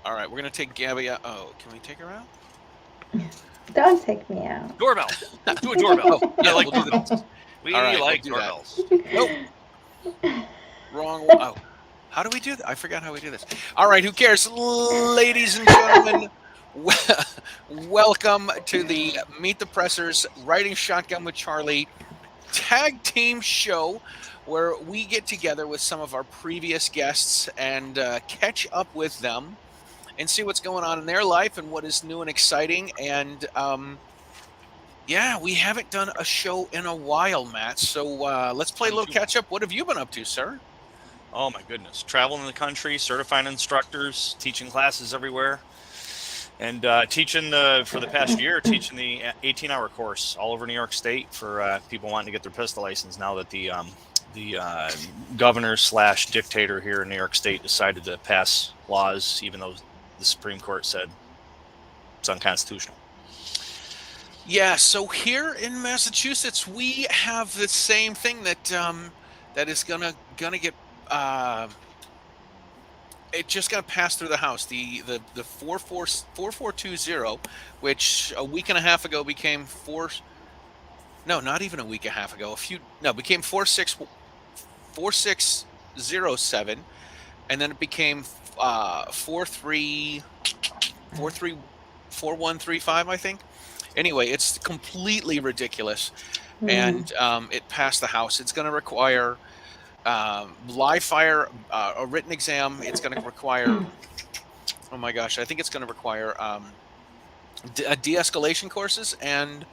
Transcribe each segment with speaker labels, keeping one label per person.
Speaker 1: All right, we're gonna take Gabby out. Oh, can we take her out?
Speaker 2: Don't take me out.
Speaker 3: Doorbells. Do a doorbell.
Speaker 1: Oh,
Speaker 3: I
Speaker 1: yeah,
Speaker 3: like
Speaker 1: we'll do that.
Speaker 3: doorbells.
Speaker 1: All
Speaker 3: We
Speaker 1: right, we'll
Speaker 3: like
Speaker 1: do that.
Speaker 3: doorbells.
Speaker 1: Nope, wrong. Oh, how do we do that? I forgot how we do this. All right, who cares, ladies and gentlemen? we- Welcome to the Meet the Pressers Writing Shotgun with Charlie tag team show, where we get together with some of our previous guests and catch up with them and see what's going on in their life and what is new and exciting. And yeah, we haven't done a show in a while, Matt. So let's play a little
Speaker 3: Too long.
Speaker 1: catch up. What have you been up to, sir?
Speaker 3: Oh my goodness. Traveling the country, certifying instructors, teaching classes everywhere, and teaching for the past year, teaching the 18-hour course all over New York State for people wanting to get their pistol license now that the governor slash dictator here in New York State decided to pass laws, even though the Supreme Court said it's unconstitutional.
Speaker 1: Yeah, so here in Massachusetts, we have the same thing that is gonna get it just got passed through the House. The 4420, which a week and a half ago became four. No, not even a week and a half ago. Became 4607, and then it became 4135, I think. Anyway, it's completely ridiculous, and it passed the House. It's going to require live fire, a written exam. It's going to require, oh my gosh, I think it's going to require de-escalation courses and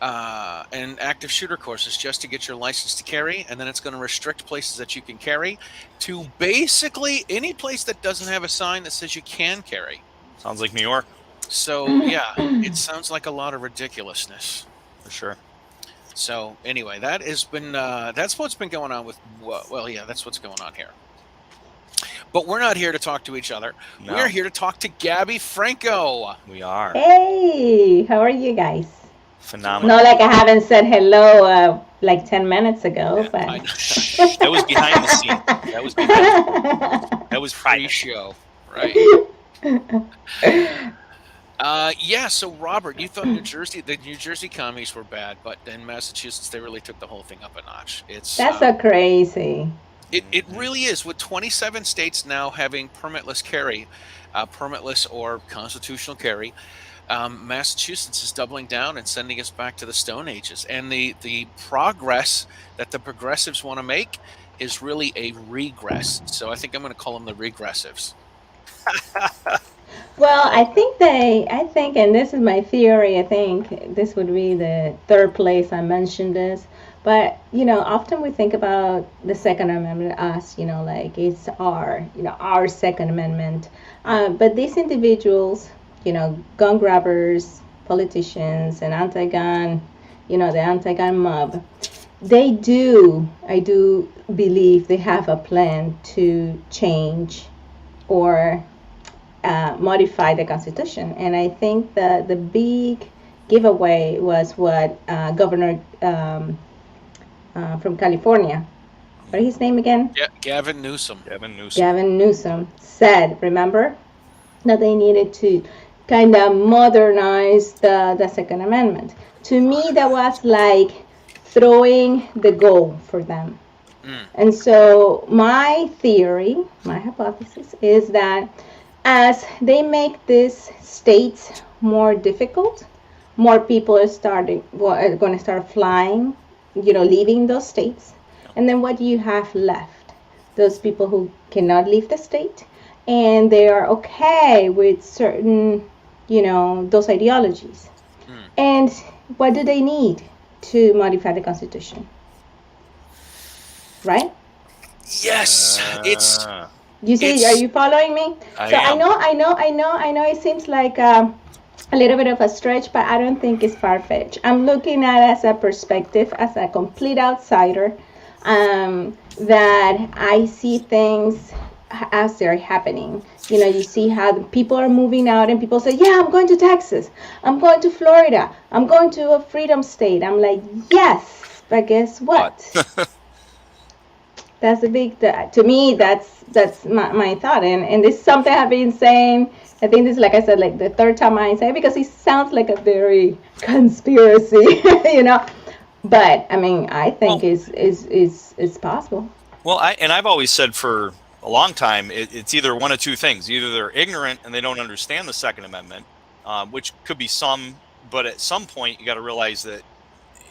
Speaker 1: active shooter courses just to get your license to carry, and then it's going to restrict places that you can carry to basically any place that doesn't have a sign that says you can carry.
Speaker 3: Sounds like New York.
Speaker 1: So yeah, it sounds like a lot of ridiculousness.
Speaker 3: For sure.
Speaker 1: So anyway, that has been that's what's been going on with yeah, that's what's going on here. But we're not here to talk to each other.
Speaker 3: No.
Speaker 1: We're here to talk to Gabby Franco.
Speaker 3: We are.
Speaker 2: Hey, how are you guys?
Speaker 3: Phenomenal.
Speaker 2: Not like I haven't said hello like 10 minutes ago, but
Speaker 3: That was behind the scene. That was private.
Speaker 1: Pre-show, right? Yeah, so Robert, you thought the New Jersey commies were bad, but in Massachusetts they really took the whole thing up a notch.
Speaker 2: That's so crazy.
Speaker 1: It really is, with 27 states now having permitless carry, permitless or constitutional carry. Massachusetts is doubling down and sending us back to the Stone Ages, and the progress that the progressives want to make is really a regress. So I think I'm going to call them the regressives.
Speaker 2: Well, I think, and this is my theory, I think this would be the third place I mentioned this. But, often we think about the Second Amendment as, like it's our Second Amendment. But these individuals, gun grabbers, politicians, and anti-gun, the anti-gun mob, I do believe they have a plan to change or modify the Constitution. And I think that the big giveaway was what Governor from California, what is his name again?
Speaker 1: Gavin Newsom.
Speaker 2: Gavin Newsom said, remember, that they needed to kind of modernize the Second Amendment. To me, that was like throwing the goal for them. And so my theory, my hypothesis is that as they make these states more difficult, more people are going to start flying, leaving those states. And then what do you have left? Those people who cannot leave the state, and they are okay with certain, those ideologies. And what do they need to modify the Constitution? Right?
Speaker 1: Yes,
Speaker 2: You see, are you following me? I know it seems like a little bit of a stretch, but I don't think it's far-fetched. I'm looking at it as a perspective, as a complete outsider, that I see things as they're happening. You see how people are moving out, and people say, yeah, I'm going to Texas, I'm going to Florida, I'm going to a freedom state. I'm like, yes, but guess what? That's a big, to me, that's my thought. And this is something I've been saying. I think this, like I said, like the third time I say it, because it sounds like a very conspiracy, you know. But I mean, I think
Speaker 3: Well,
Speaker 2: is possible.
Speaker 3: I've always said for a long time, it's either one of two things: either they're ignorant and they don't understand the Second Amendment, which could be some, but at some point you got to realize that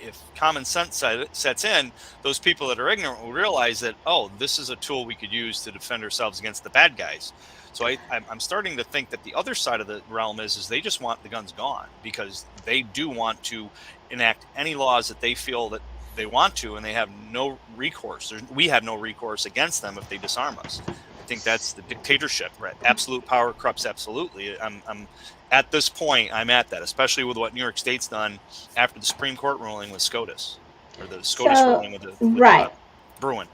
Speaker 3: if common sense sets in, those people that are ignorant will realize that, oh, this is a tool we could use to defend ourselves against the bad guys. So I'm starting to think that the other side of the realm is they just want the guns gone, because they do want to enact any laws that they feel that they want to, and they have no recourse. We have no recourse against them if they disarm us. I think that's the dictatorship, right? Absolute power corrupts absolutely. I'm at this point, I'm at that, especially with what New York State's done after the Supreme Court ruling with SCOTUS, or the SCOTUS
Speaker 2: So
Speaker 3: ruling with
Speaker 2: right.
Speaker 3: Bruin.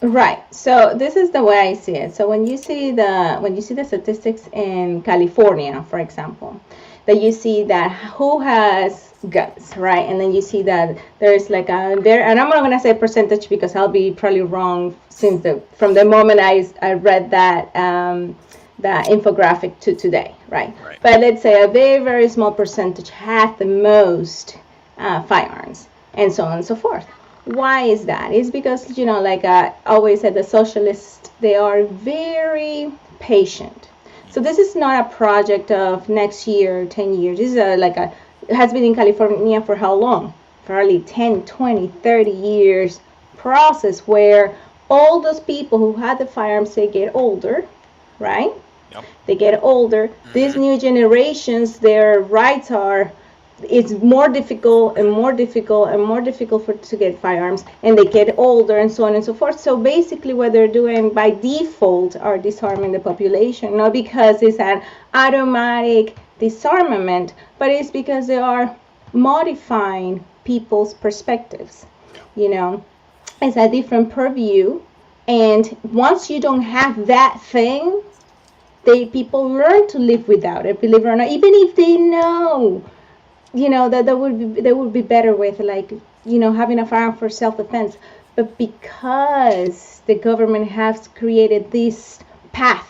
Speaker 2: Right. So this is the way I see it. So when you see the statistics in California, for example, that you see that who has guns, right? And then you see that there's like a there, and I'm not gonna say percentage because I'll be probably wrong since from the moment I read that infographic to today, right?
Speaker 3: Right.
Speaker 2: But let's say a very small percentage has the most firearms, and so on and so forth. Why is that? It's because, you know, like I always said, the socialists, they are very patient. So this is not a project of next year, 10 years. This is it has been in California for how long? Probably 10, 20, 30 years process where all those people who had the firearms, they get older, right?
Speaker 3: Yep.
Speaker 2: They get older. These new generations, their rights are, it's more difficult and more difficult and more difficult to get firearms, and they get older and so on and so forth. So basically what they're doing by default are disarming the population, not because it's an automatic disarmament, but it's because they are modifying people's perspectives. You know, it's a different purview, and once you don't have that thing, people learn to live without it, believe it or not, even if they know, you know, that they would be better with, like, you know, having a firearm for self-defense. But because the government has created this path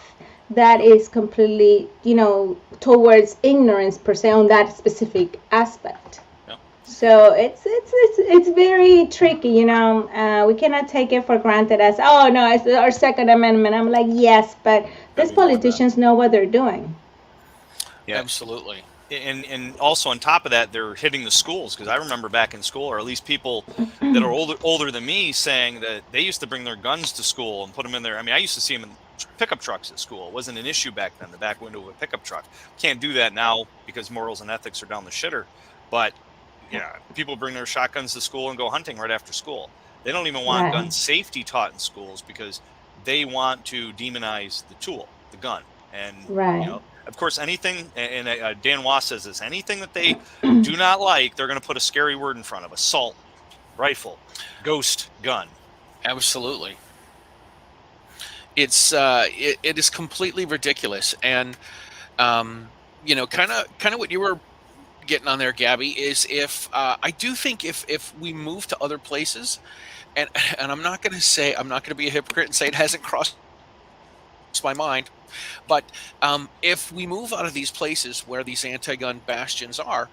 Speaker 2: that is completely, you know, towards ignorance per se on that specific aspect.
Speaker 3: Yep.
Speaker 2: So it's very tricky, you know. We cannot take it for granted as, oh no, it's our Second Amendment. I'm like, yes, but these politicians know what they're doing.
Speaker 3: Yeah.
Speaker 1: Absolutely.
Speaker 3: And also on top of that, they're hitting the schools, because I remember back in school, or at least people that are older than me, saying that they used to bring their guns to school and put them in there. I mean, I used to see them in pickup trucks at school. It wasn't an issue back then, the back window of a pickup truck. Can't do that now because morals and ethics are down the shitter. But yeah, people bring their shotguns to school and go hunting right after school. They don't even want gun safety taught in schools because they want to demonize the tool, the gun. And you know, of course, anything, and Dan Wass says this, anything that they do not like, they're going to put a scary word in front of: assault rifle, ghost gun.
Speaker 1: Absolutely. It's it is completely ridiculous. And you know, kind of what you were getting on there, Gabby, is if I do think if we move to other places, and I'm not going to be a hypocrite and say it hasn't crossed my mind, but if we move out of these places where these anti-gun bastions are,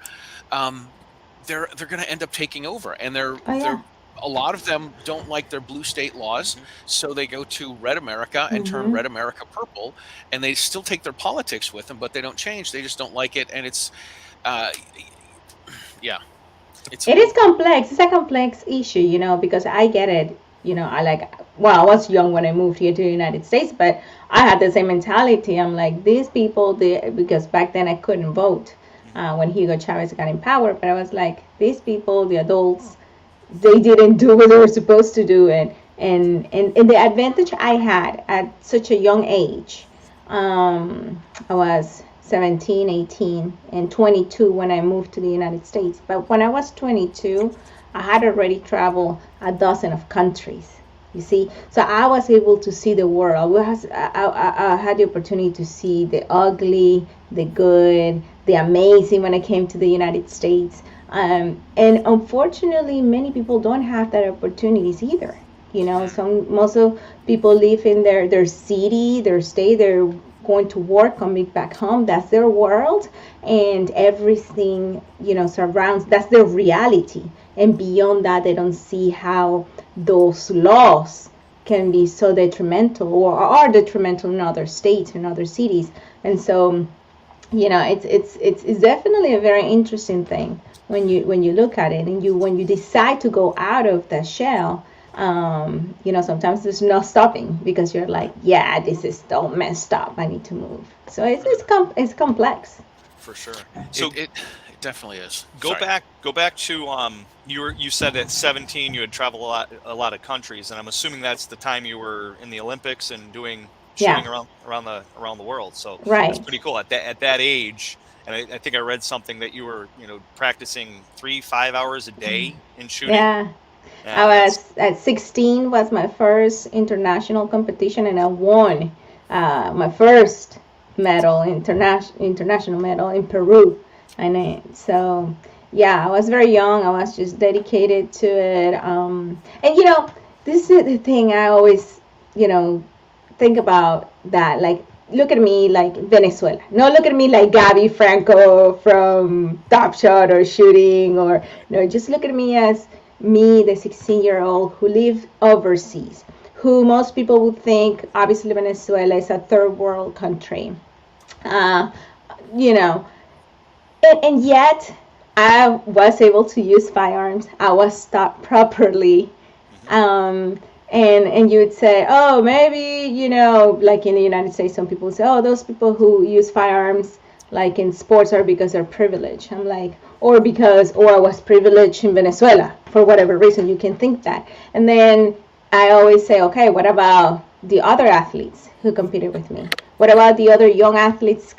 Speaker 1: they're going to end up taking over, and they're a lot of them don't like their blue state laws, so they go to red America and turn red America purple, and they still take their politics with them, but they don't change. They just don't like it, and it's yeah. It
Speaker 2: is complex. It's a complex issue, you know, because I get it. You know, I was young when I moved here to the United States, but I had the same mentality. I'm like, these people, because back then I couldn't vote when Hugo Chavez got in power, but I was like, these people, the adults, they didn't do what they were supposed to do. And the advantage I had at such a young age, I was 17, 18, and 22 when I moved to the United States. But when I was 22, I had already traveled a dozen of countries, you see. So I was able to see the world. I had the opportunity to see the ugly, the good, the amazing when I came to the United States. And unfortunately, many people don't have that opportunities either. Most of people live in their city, their state. They're going to work, coming back home. That's their world, and everything surrounds. That's their reality. And beyond that, they don't see how those laws can be so detrimental or are detrimental in other states and other cities. And so, it's definitely a very interesting thing when you look at it, and when you decide to go out of the shell. Sometimes there's no stopping because you're like, yeah, this is so messed up. I need to move. So it's complex.
Speaker 1: For sure.
Speaker 3: So
Speaker 1: it definitely is.
Speaker 3: Go back to you said at 17 you had traveled a lot of countries, and I'm assuming that's the time you were in the Olympics and doing shooting around the world. So
Speaker 2: right.
Speaker 3: That's pretty cool at that age. And I think I read something that you were practicing 3-5 hours a day in shooting.
Speaker 2: Yeah. I was at 16 was my first international competition, and I won my first medal, international medal in Peru. And so, yeah, I was very young. I was just dedicated to it. And this is the thing I always, think about that. Like, look at me like Venezuela. No, look at me like Gabby, Franco from Top Shot or shooting, or just look at me as me, the 16-year-old who lived overseas, who most people would think, obviously, Venezuela is a third world country. And yet I was able to use firearms. I was taught properly. And you would say, oh, maybe, like in the United States, some people say, oh, those people who use firearms like in sports are because they're privileged. I'm like, or I was privileged in Venezuela for whatever reason. You can think that. And then I always say, okay, what about the other athletes who competed with me? What about the other young athletes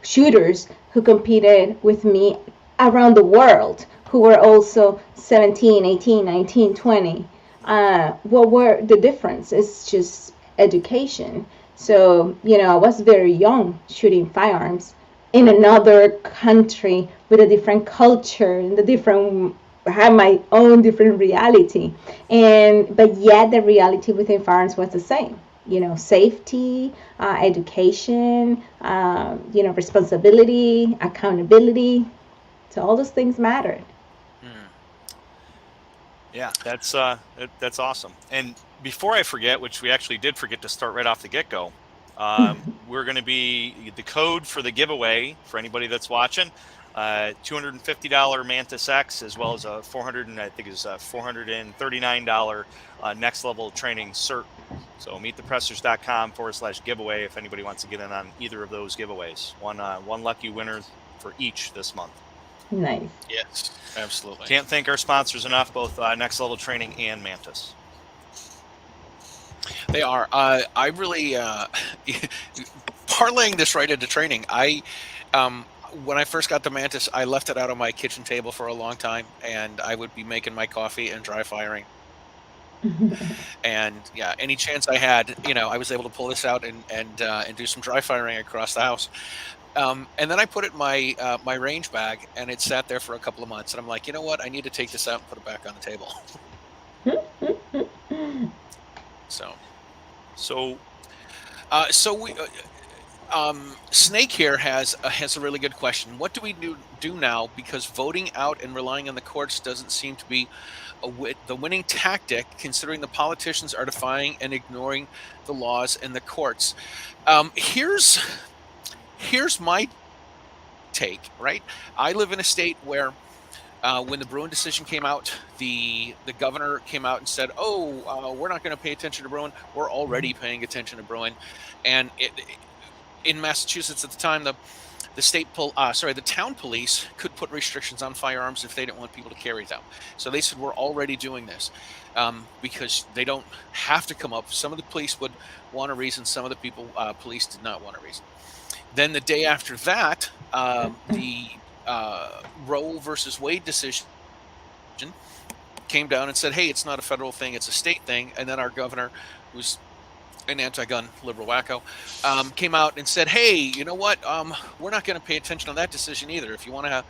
Speaker 2: shooters who competed with me around the world, who were also 17, 18, 19, 20? What were the difference? It's just education. So, I was very young shooting firearms in another country with a different culture and have my own different reality. But yet the reality within firearms was the same. Safety, education, responsibility, accountability. So all those things mattered.
Speaker 3: Yeah, that's awesome. And before I forget, which we actually did forget to start right off the get-go, we're going to be the code for the giveaway for anybody that's watching. $250 Mantis X, as well as a $439 next level training cert. So meetthepressers.com/giveaway if anybody wants to get in on either of those giveaways. One lucky winner for each this month.
Speaker 2: Nice.
Speaker 1: Yes, absolutely.
Speaker 3: Can't thank our sponsors enough, both Next Level Training and Mantis.
Speaker 1: They are. I really parlaying this right into training. When I first got the Mantis, I left it out on my kitchen table for a long time, and I would be making my coffee and dry firing. And yeah, any chance I had, I was able to pull this out and do some dry firing across the house. And then I put it in my range bag, and it sat there for a couple of months. And I'm like, you know what? I need to take this out and put it back on the table. So we. Snake here has a really good question. What do we do now? Because voting out and relying on the courts doesn't seem to be the winning tactic, considering the politicians are defying and ignoring the laws and the courts. Here's my take. Right, I live in a state where when the Bruin decision came out, the governor came out and said, "Oh, we're not going to pay attention to Bruin. We're already paying attention to Bruin," and in Massachusetts at the time, the town police could put restrictions on firearms if they didn't want people to carry them. So they said, we're already doing this because they don't have to come up. Some of the police would want a reason. Some of the police did not want a reason. Then the day after that, the Roe versus Wade decision came down and said, hey, it's not a federal thing, it's a state thing. And then our governor, who's an anti-gun liberal wacko, came out and said, "Hey, you know what? We're not going to pay attention on that decision either. If you want to have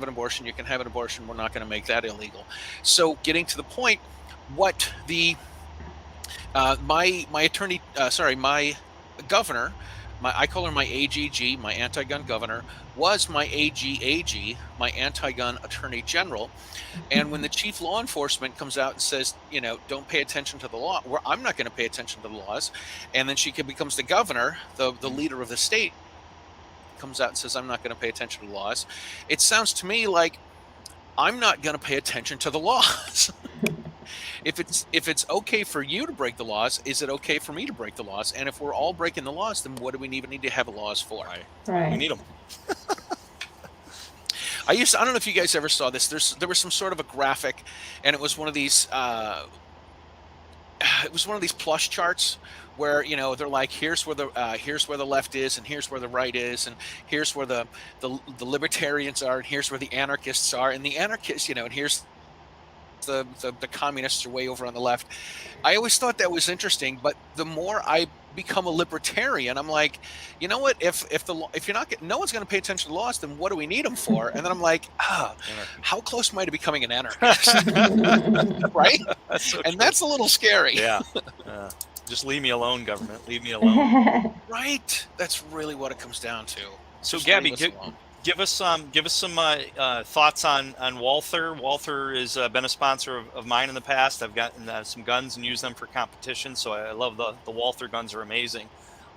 Speaker 1: an abortion, you can have an abortion. We're not going to make that illegal." So, getting to the point, what the my attorney, my governor, I call her my AGG, my anti-gun governor, was my AGAG, my anti-gun attorney general. And when the chief law enforcement comes out and says, don't pay attention to the law, where I'm not going to pay attention to the laws, and then becomes the governor, the leader of the state, comes out and says, I'm not going to pay attention to the laws. It sounds to me like I'm not going to pay attention to the laws. If it's okay for you to break the laws, is it okay for me to break the laws? And if we're all breaking the laws, then what do we even need to have laws for?
Speaker 3: Right. We need them.
Speaker 1: I don't know if you guys ever saw this. There was some sort of a graphic, and it was one of these plush charts where they're like, here's where the left is, and here's where the right is, and here's where the libertarians are, and here's where the anarchists are, and the anarchists, and here's the communists are way over on the left. I always thought that was interesting, but the more I become a libertarian, I'm like, you know what? If you're not no one's going to pay attention to laws, then what do we need them for? And then I'm like, how close am I to becoming an anarchist? Right?
Speaker 3: That's so
Speaker 1: and
Speaker 3: true.
Speaker 1: That's a little scary.
Speaker 3: Yeah. Just leave me alone, government. Leave me alone.
Speaker 1: Right. That's really what it comes down to.
Speaker 3: So, Gabby, give us some thoughts on Walther. Walther has been a sponsor of mine in the past. I've gotten some guns and used them for competition, so I love the Walther guns. Are amazing.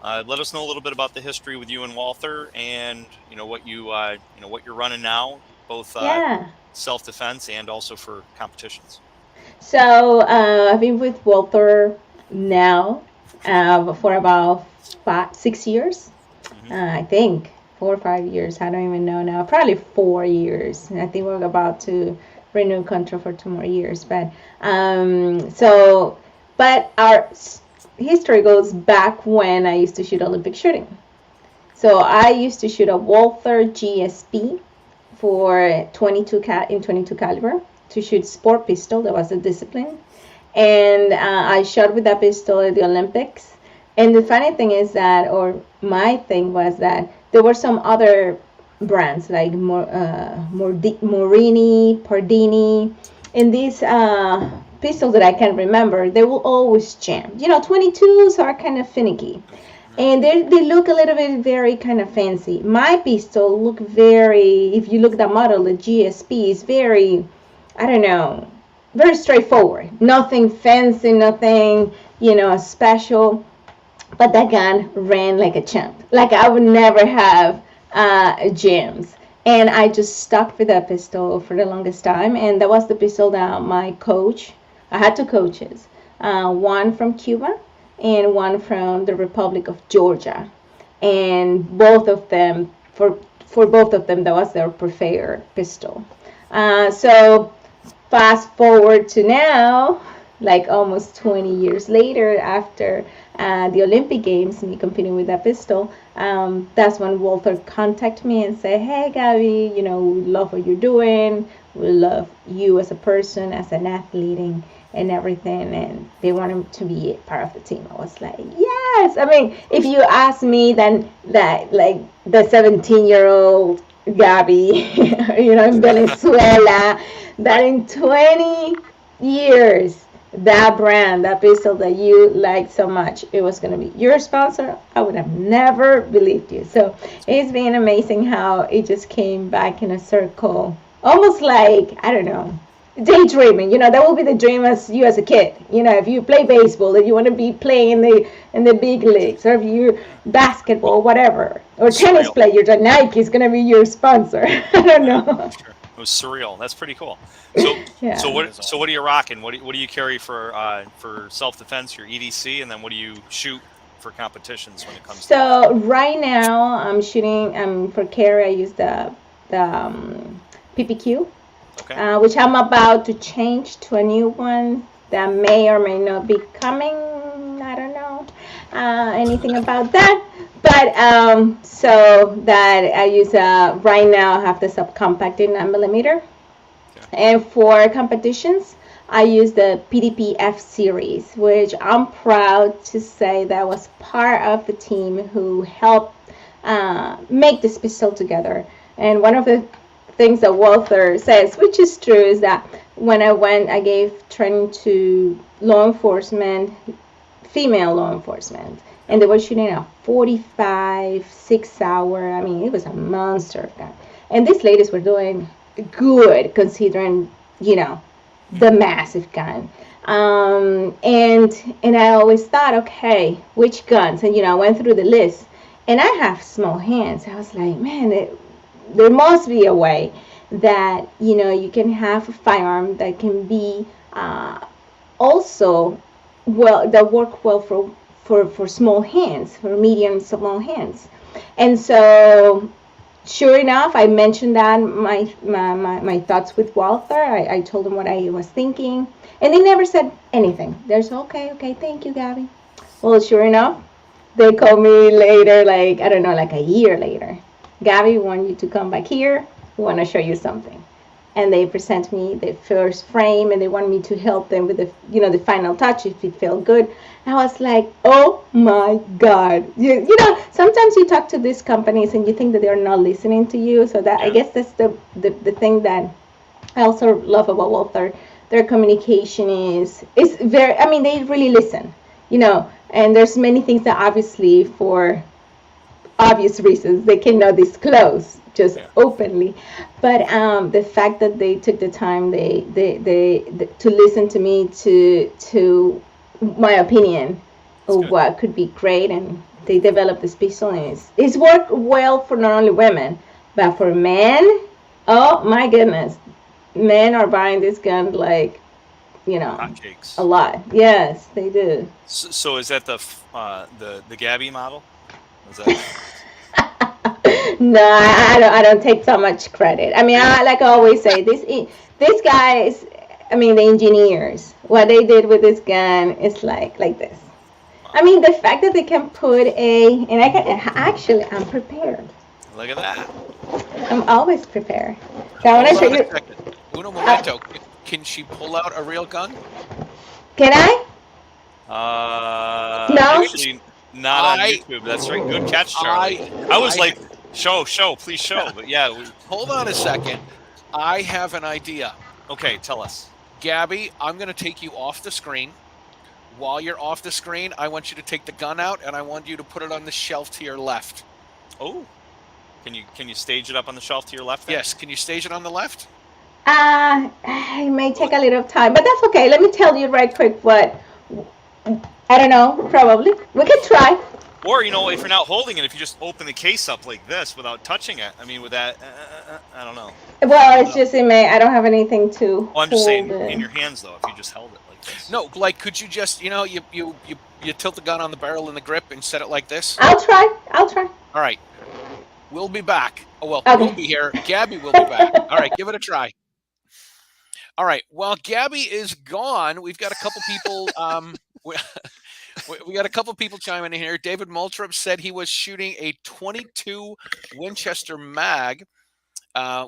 Speaker 3: Let us know a little bit about the history with you and Walther, and what you're running now, both self-defense and also for competitions.
Speaker 2: So I've been with Walther now for about 6 years, I think. 4 or 5 years. I don't even know now. Probably 4 years. I think we're about to renew contract for 2 more years. But but our history goes back when I used to shoot Olympic shooting. So I used to shoot a Walther GSP for 22 caliber to shoot sport pistol. That was a discipline, and I shot with that pistol at the Olympics. And the funny thing is that, or my thing was that, there were some other brands like Morini, Pardini, and these pistols that I can remember, they will always jam. 22s are kind of finicky, and they look a little bit very kind of fancy. My pistol look very, if you look at the model, the GSP is very, I don't know, very straightforward. Nothing fancy, nothing, special. But that gun ran like a champ. Like I would never have jams. And I just stuck with that pistol for the longest time. And that was the pistol that my coach, I had 2 coaches, one from Cuba and one from the Republic of Georgia. And both of them, for both of them, that was their preferred pistol. So fast forward to now, like almost 20 years later, after the Olympic Games, me competing with that pistol, that's when Walther contacted me and said, hey, Gabby, we love what you're doing. We love you as a person, as an athlete, and everything. And they wanted to be part of the team. I was like, yes. I mean, if you ask me, then that, like, the 17-year-old Gabby, in Venezuela, that in 20 years, that brand, that pistol that you like so much, it was going to be your sponsor, I would have never believed you. So it's been amazing how it just came back in a circle, almost like, I don't know, daydreaming. That will be the dream as you as a kid. If you play baseball, if you want to be playing in the big leagues, or if you basketball, whatever, or tennis player, that Nike is going to be your sponsor. I don't know.
Speaker 3: Sure. It was surreal. That's pretty cool. So, so what are you rocking? What do you carry for self-defense, your EDC, and then what do you shoot for competitions when it comes to that?
Speaker 2: Right now I'm shooting for carry. I use the PPQ, which I'm about to change to a new one that may or may not be coming. I don't know anything about that. But so that I use right now I have the subcompact 9mm, and for competitions I use the PDP F series, which I'm proud to say that I was part of the team who helped make this pistol together. And one of the things that Walther says, which is true, is that when I gave training to law enforcement, female law enforcement, and they were shooting a 45 6 hour. I mean, it was a monster gun, and these ladies were doing good considering, the massive gun. And I always thought, okay, which guns? And I went through the list, and I have small hands. I was like, man, there must be a way that you can have a firearm that can be also that work well for small hands, for medium small hands. And so sure enough, I mentioned that my thoughts with Walter. I told him what I was thinking, and they never said anything. There's okay, thank you, Gabby. Well, sure enough, they called me later, like I don't know, like a year later. Gabby, we want you to come back here. We want to show you something. And they present me the first frame, and they want me to help them with the final touch if it felt good. I was like, oh my God. Sometimes you talk to these companies and you think that they're not listening to you. So that, I guess that's the thing that I also love about Walter. Their communication is very, they really listen, and there's many things that obviously for obvious reasons they cannot disclose just openly, but the fact that they took the time they to listen to me, to my opinion of what could be great, and they developed this pistol, and it's worked well for not only women but for men. Oh my goodness, men are buying this gun like
Speaker 3: hotcakes.
Speaker 2: A lot. Yes, they do.
Speaker 3: So is that the Gabby model? Is that...
Speaker 2: No, I don't take so much credit. I like I always say, these guys, the engineers, what they did with this gun is like this. The fact that they can put and I can actually, I'm prepared.
Speaker 3: Look at that.
Speaker 2: I'm always prepared. So I want to show you.
Speaker 1: Uno momento. Can she pull out a real gun?
Speaker 2: Can I? No.
Speaker 3: Actually, not on YouTube. That's right. Good catch, Charlie. I was like, show, please show. But yeah.
Speaker 1: Hold on a second. I have an idea.
Speaker 3: Okay, tell us.
Speaker 1: Gabby, I'm going to take you off the screen. While you're off the screen, I want you to take the gun out, and I want you to put it on the shelf to your left.
Speaker 3: Oh. Can you stage it up on the shelf to your left?
Speaker 1: Yes. Can you stage it on the left?
Speaker 2: It may take a little time, but that's okay. Let me tell you right quick what, I don't know, probably. We can try.
Speaker 3: Or, if you're not holding it, if you just open the case up like this without touching it, with that, I don't know.
Speaker 2: Well, it's just I don't have anything to
Speaker 3: I'm just saying in your hands, though, if you just held it like this.
Speaker 1: No, like, could you just, you tilt the gun on the barrel in the grip and set it like this?
Speaker 2: I'll try.
Speaker 1: All right. We'll be back. Oh, well,
Speaker 2: okay.
Speaker 1: We'll be here. Gabby will be back. All right, give it a try. All right. While Gabby is gone, we've got a couple people. We got a couple people chiming in here. David Moultrup said he was shooting a 22 Winchester mag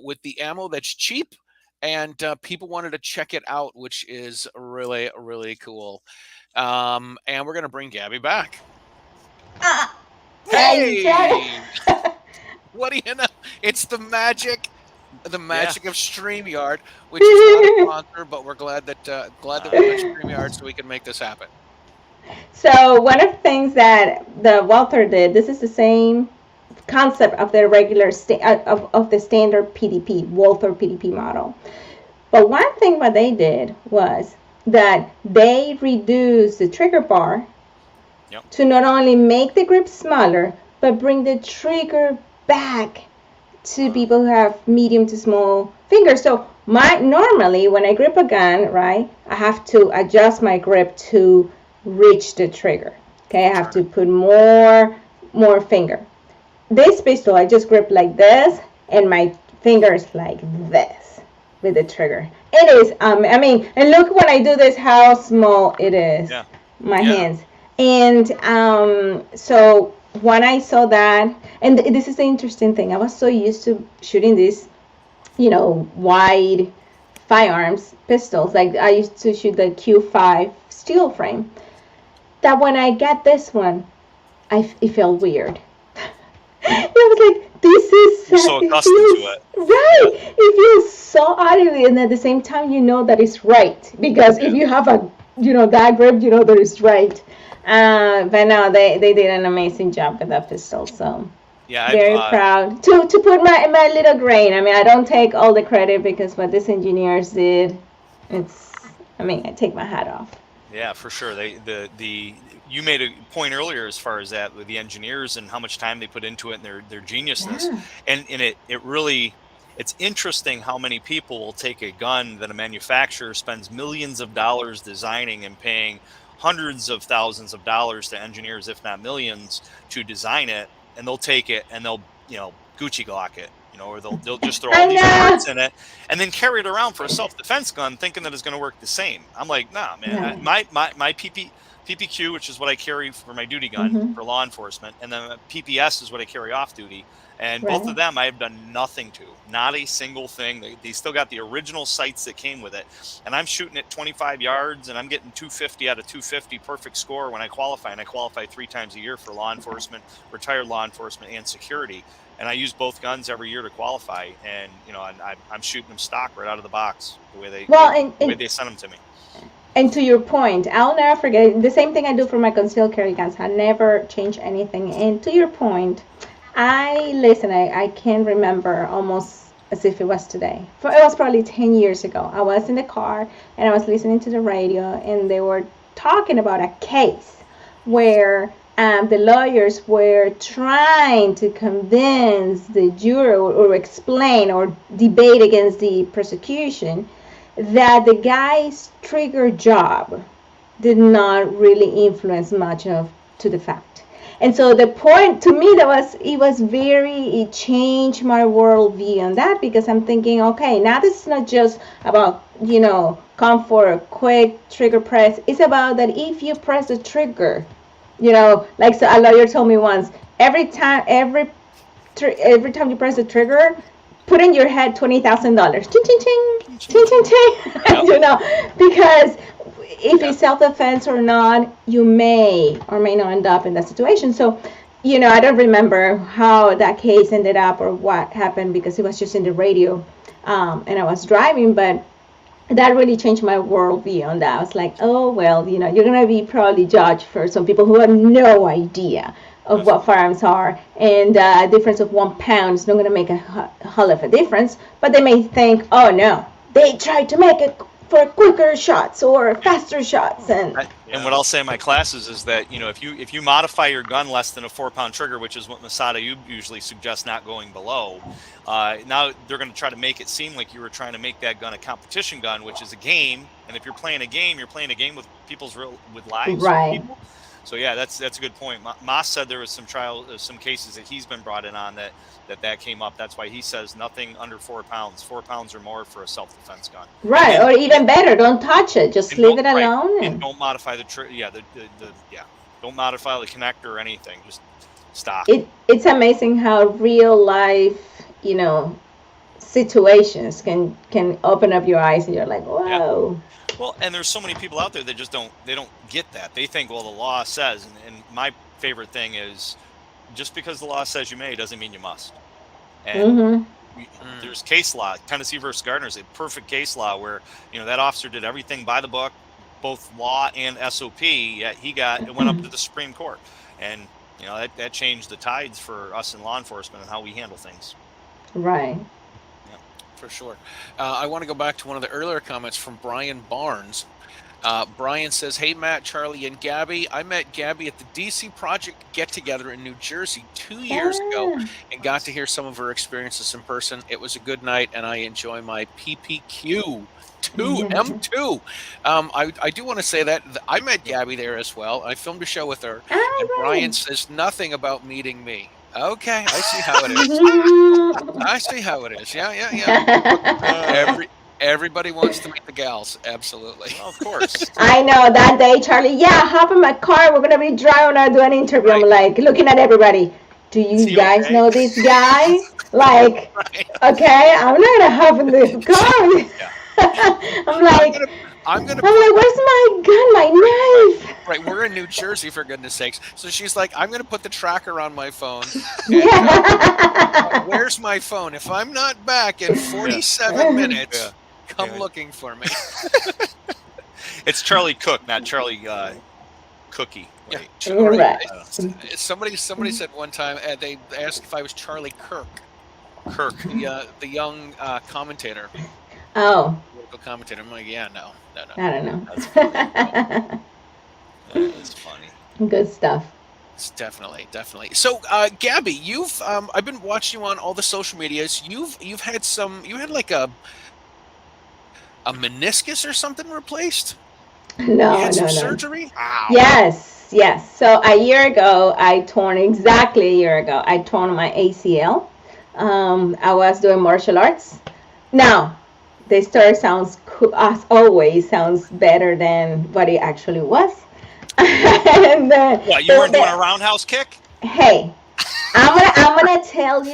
Speaker 1: with the ammo that's cheap, and people wanted to check it out, which is really, really cool. And we're gonna bring Gabby back. Hey! What do you know? It's the magic of StreamYard, which is not a sponsor, but we're glad that we're on StreamYard so we can make this happen.
Speaker 2: So one of the things that the Walter did, this is the same concept of the regular of the standard PDP, Walter PDP model. But one thing what they did was that they reduced the trigger bar to not only make the grip smaller, but bring the trigger back to people who have medium to small fingers. So normally when I grip a gun, right, I have to adjust my grip to reach the trigger. Okay, I have to put more finger. This pistol, I just grip like this, and my fingers like this with the trigger. It is, and look when I do this, how small it is. Yeah. My hands. And so when I saw that, and this is the interesting thing, I was so used to shooting these, wide firearms, pistols. Like I used to shoot the Q5 steel frame. That when I got this one, it felt weird. It was like, this is
Speaker 3: so accustomed to
Speaker 2: feels
Speaker 3: it.
Speaker 2: right. It feels so audibly, and at the same time, you know that it's right because if you have a that grip, you know that it's right. But no, they did an amazing job with that pistol. So
Speaker 3: Yeah,
Speaker 2: very proud to put my little grain. I mean, I don't take all the credit because what these engineers did, I take my hat off.
Speaker 3: yeah, for sure. You made a point earlier as far as that with the engineers and how much time they put into it and their geniusness.
Speaker 2: Yeah.
Speaker 3: And it really, it's interesting how many people will take a gun that a manufacturer spends millions of dollars designing and paying hundreds of thousands of dollars to engineers, if not millions, to design it, and they'll take it and they'll, Gucci Glock it, or they'll just throw all these parts in it and then carry it around for a self-defense gun thinking that it's going to work the same. I'm like, nah, man.
Speaker 2: No.
Speaker 3: My PPQ, which is what I carry for my duty gun for law enforcement, and then PPS is what I carry off duty. And both of them I have done nothing to, not a single thing. They still got the original sights that came with it. And I'm shooting at 25 yards and I'm getting 250 out of 250 perfect score when I qualify. And I qualify 3 times a year for law enforcement, retired law enforcement, and security. And I use both guns every year to qualify. And, I'm shooting them stock right out of the box, the way they sent them to me.
Speaker 2: And to your point, I'll never forget the same thing I do for my concealed carry guns. I never change anything. And to your point, I can't remember almost as if it was today. It was probably 10 years ago. I was in the car and I was listening to the radio and they were talking about a case where the lawyers were trying to convince the jury or explain or debate against the prosecution that the guy's trigger job did not really influence much to the fact. And so the point to me it changed my worldview on that because I'm thinking, okay, now this is not just about, comfort, quick trigger press. It's about that if you press the trigger, like so a lawyer told me once, every time you press the trigger, put in your head $20,000. Ching, ching, ching, ching, ching, ching. Because if it's self-defense or not, you may or may not end up in that situation. So, I don't remember how that case ended up or what happened because it was just in the radio and I was driving, but that really changed my worldview on that. I was like, oh, well, you're going to be probably judged for some people who have no idea of what firearms are, and a difference of 1 pound is not going to make a hell of a difference, but they may think, oh no, they tried to make it for quicker shots or faster shots. And
Speaker 3: what I'll say in my classes is that if you modify your gun less than a 4-pound trigger, which is what Masada usually suggests not going below, now they're going to try to make it seem like you were trying to make that gun a competition gun, which is a game. And if you're playing a game, you're playing a game with with lives.
Speaker 2: Right.
Speaker 3: So yeah, that's a good point. Moss said there was some cases that he's been brought in on that came up. That's why he says nothing under 4 pounds. 4 pounds or more for a self-defense gun.
Speaker 2: Right, or even better, don't touch it. Just leave it alone.
Speaker 3: Right. And don't modify the don't modify the connector or anything. Just stop.
Speaker 2: It's amazing how real life, situations can open up your eyes, and you're like, whoa.
Speaker 3: Yeah. Well, and there's so many people out there that just don't get that. They think, well, the law says, and my favorite thing is just because the law says you may doesn't mean you must. And there's case law. Tennessee versus Gardner is a perfect case law where, that officer did everything by the book, both law and SOP, yet it went up to the Supreme Court. And, that changed the tides for us in law enforcement and how we handle things.
Speaker 2: Right.
Speaker 1: For sure. I want to go back to one of the earlier comments from Brian Barnes. Brian says, hey, Matt, Charlie, and Gabby. I met Gabby at the DC Project get-together in New Jersey 2 years ago and got to hear some of her experiences in person. It was a good night, and I enjoy my PPQ. M2. I do want to say that I met Gabby there as well. I filmed a show with her, and Brian says nothing about meeting me. Okay, I see how it is. I see how it is. Yeah. Everybody wants to meet the gals. Absolutely.
Speaker 3: Well, of course.
Speaker 2: I know that day, Charlie. Yeah, hop in my car. We're going to be driving and do an interview. Right. I'm like looking at everybody. Do you guys know this guy? Like, okay, I'm not going to hop in the car. Yeah. I'm like,
Speaker 1: I'm gonna
Speaker 2: I'm
Speaker 1: put
Speaker 2: like, where's my gun, my knife?
Speaker 1: right. We're in New Jersey, for goodness sakes. So she's like, I'm gonna put the tracker on my phone, and
Speaker 2: Yeah.
Speaker 1: where's my phone? If I'm not back in
Speaker 3: Yeah.
Speaker 1: 47
Speaker 3: Yeah.
Speaker 1: minutes, come
Speaker 3: Yeah.
Speaker 1: looking for me.
Speaker 3: It's Charlie Cook, not Charlie Cookie.
Speaker 1: Yeah,
Speaker 3: Wait.
Speaker 1: right.
Speaker 2: Right.
Speaker 1: Somebody said one time they asked if I was Charlie Kirk,
Speaker 3: Kirk.
Speaker 1: the young commentator,
Speaker 2: Oh,
Speaker 1: political commentator. I'm like, yeah, no, no, no,
Speaker 2: I don't
Speaker 3: That's funny.
Speaker 2: know.
Speaker 3: That is funny.
Speaker 2: Good stuff.
Speaker 1: it's definitely. So, Gabby, you've I've been watching you on all the social medias. You've had you had like a meniscus or something replaced. You
Speaker 2: No,
Speaker 1: had some
Speaker 2: no, no.
Speaker 1: surgery. Wow.
Speaker 2: Yes, yes. So a year ago, exactly a year ago, I torn my ACL. I was doing martial arts. Now, the story sounds, as always, sounds better than what it actually was. And
Speaker 3: What, you weren't doing a roundhouse kick?
Speaker 2: hey, I'm gonna tell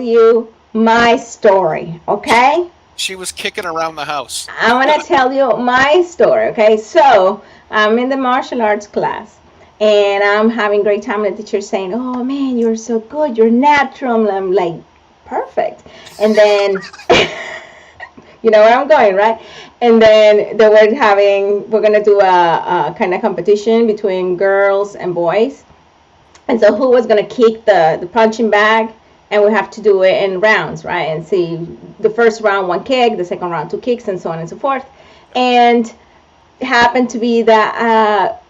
Speaker 2: you my story, okay?
Speaker 1: She was kicking around the house.
Speaker 2: I'm gonna tell you my story, okay? So I'm in the martial arts class, and I'm having a great time. And the teacher's saying, "Oh man, you're so good. You're natural." And I'm like, "Perfect." And then, you know where I'm going, right? And then we're gonna do a kind of competition between girls and boys. And so who was gonna kick the punching bag, and we have to do it in rounds, right? And see, the first round one kick, the second round two kicks, and so on and so forth. And it happened to be that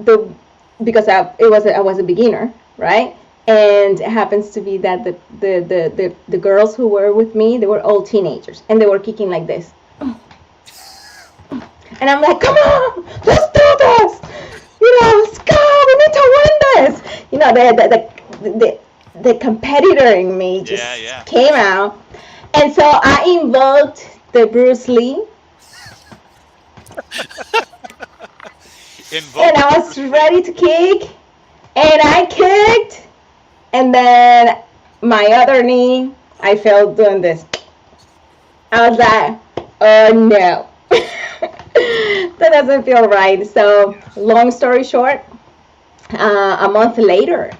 Speaker 2: because I was a beginner, right? And it happens to be that the girls who were with me, they were all teenagers, and they were kicking like this. And I'm like, come on, let's do this. Let's go. We need to win this. The competitor in me just came out. And so I invoked the Bruce Lee. And I was ready to kick. And I kicked. And then my other knee, I felt doing this. I was like, oh no. That doesn't feel right. So long story short, a month later,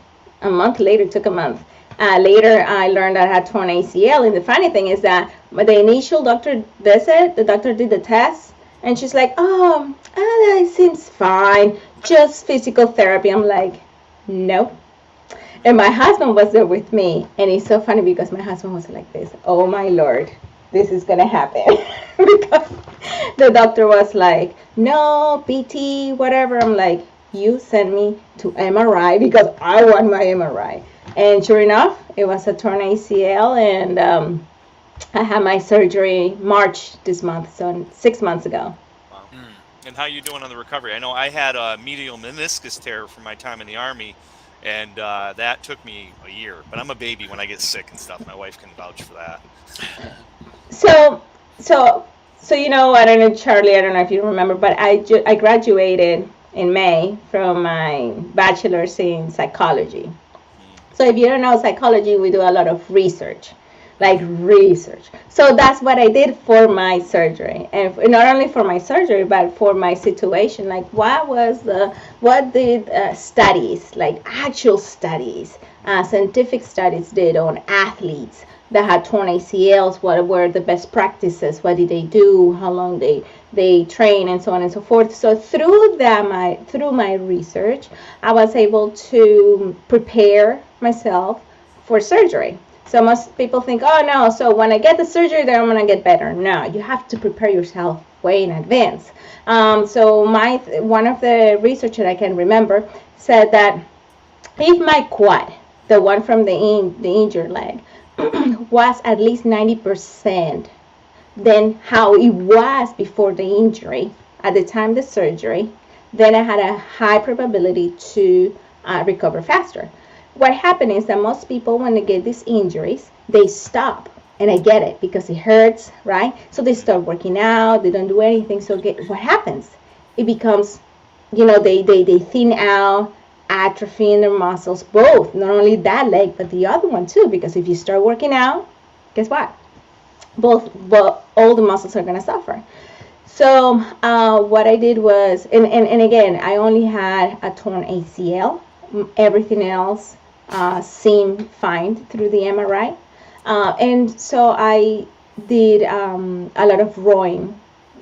Speaker 2: it took a month. Later, I learned that I had torn ACL. And the funny thing is that the initial doctor visit, the doctor did the test, and she's like, oh, that seems fine. Just physical therapy. I'm like, no. And my husband was there with me. And it's so funny because my husband was like this, oh my Lord, this is going to happen. Because the doctor was like, no, PT, whatever. I'm like, you send me to MRI because I want my MRI. And sure enough, it was a torn ACL, and I had my surgery March this month, so 6 months ago.
Speaker 3: Wow. And how you doing on the recovery? I know I had a medial meniscus tear from my time in the Army, and that took me a year. But I'm a baby when I get sick and stuff. My wife can vouch for that.
Speaker 2: So I don't know, Charlie, I don't know if you remember, but I graduated in May from my bachelor's in psychology. So if you don't know psychology, we do a lot of research. So that's what I did for my surgery, and not only for my surgery, but for my situation. Like, what did studies, like actual studies, scientific studies did on athletes that had torn ACLs? What were the best practices? What did they do? How long they train, and so on and so forth. So through my research, I was able to prepare myself for surgery. So most people think, oh no, so when I get the surgery, then I'm gonna get better. No, you have to prepare yourself way in advance. So one of the research that I can remember said that if my quad, the one from the injured leg, was at least 90% than how it was before the injury, at the time of the surgery, then I had a high probability to recover faster. What happened is that most people, when they get these injuries, they stop. And I get it because it hurts, right? So they start working out, they don't do anything. So what happens? It becomes, they thin out, atrophy in their muscles, both, not only that leg, but the other one too. Because if you start working out, guess what? Both all the muscles are going to suffer. So what I did was, and again, I only had a torn ACL. Everything else seemed fine through the MRI. And so I did a lot of rowing,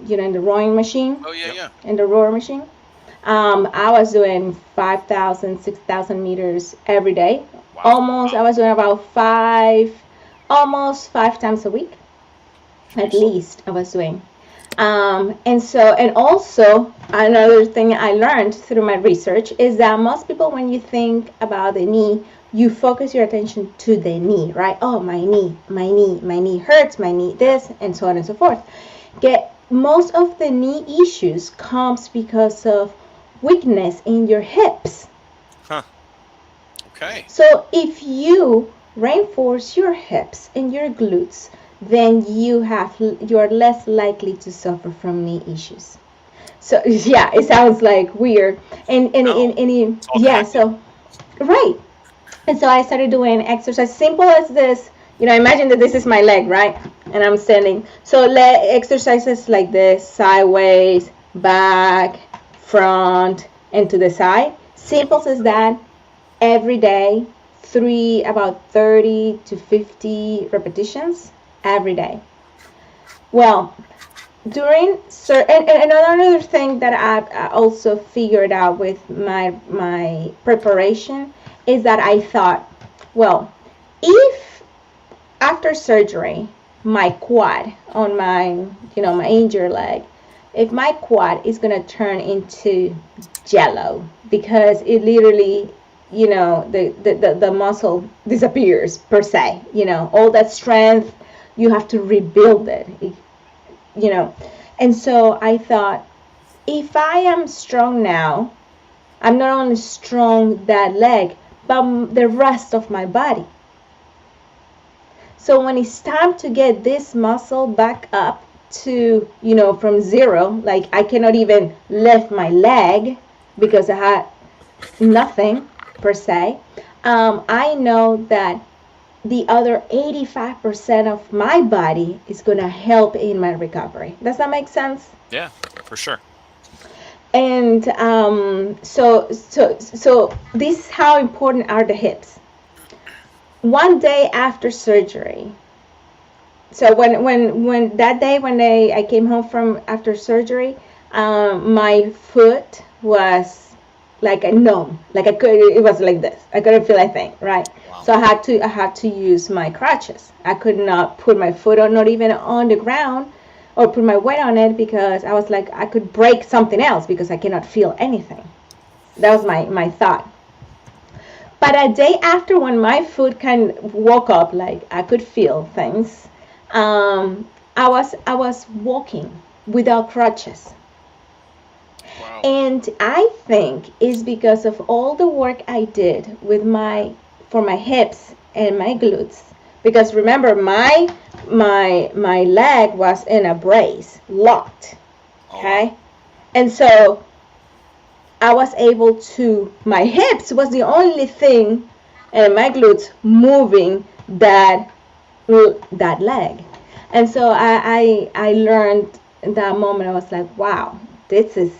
Speaker 2: in the rowing machine,
Speaker 1: Oh yeah,
Speaker 3: Yep.
Speaker 1: yeah.
Speaker 2: in the rower machine. I was doing 5,000, 6,000 meters every day.
Speaker 3: Wow.
Speaker 2: Almost, I was doing about almost 5 times a week, at
Speaker 3: Jeez.
Speaker 2: least I was doing. And also another thing I learned through my research is that most people, when you think about the knee, you focus your attention to the knee, right? Oh, my knee hurts, my knee this, and so on and so forth. Most of the knee issues comes because of weakness in your hips.
Speaker 3: Huh.
Speaker 1: Okay.
Speaker 2: So if you reinforce your hips and your glutes, then you're less likely to suffer from knee issues. So yeah, it sounds like weird.
Speaker 3: No, it's all
Speaker 2: Yeah,
Speaker 3: connected.
Speaker 2: so right. And so I started doing exercise simple as this. Imagine that this is my leg, right? And I'm standing. So exercises like this, sideways, back, front, and to the side. Simple as that every day, about 30 to 50 repetitions every day. Well, and another thing that I also figured out with my preparation is that I thought, well, if after surgery my quad on my injured leg, if my quad is gonna turn into jello because it literally, the muscle disappears per se, all that strength, you have to rebuild it, you know. And so I thought, if I am strong now, I'm not only strong that leg, but the rest of my body. So when it's time to get this muscle back up to, from zero, like I cannot even lift my leg because I had nothing per se, I know that the other 85% of my body is going to help in my recovery. Does that make sense?
Speaker 3: Yeah, for sure.
Speaker 2: And so this is how important are the hips. One day after surgery, so when that day when I came home from after surgery, my foot was like a numb, like it was like this. I couldn't feel a thing, right?
Speaker 3: Wow.
Speaker 2: So I had to use my crutches. I could not put my foot on, not even on the ground, or put my weight on it, because I was like, I could break something else because I cannot feel anything. That was my thought. But a day after, when my foot kind of woke up, like I could feel things, I was walking without crutches.
Speaker 1: Wow.
Speaker 2: And I think it's because of all the work I did for my hips and my glutes. Because remember, my leg was in a brace, locked. Okay?
Speaker 3: Oh,
Speaker 2: And so I was able to, my hips was the only thing, and my glutes moving that leg. And so I learned in that moment, I was like, wow, this is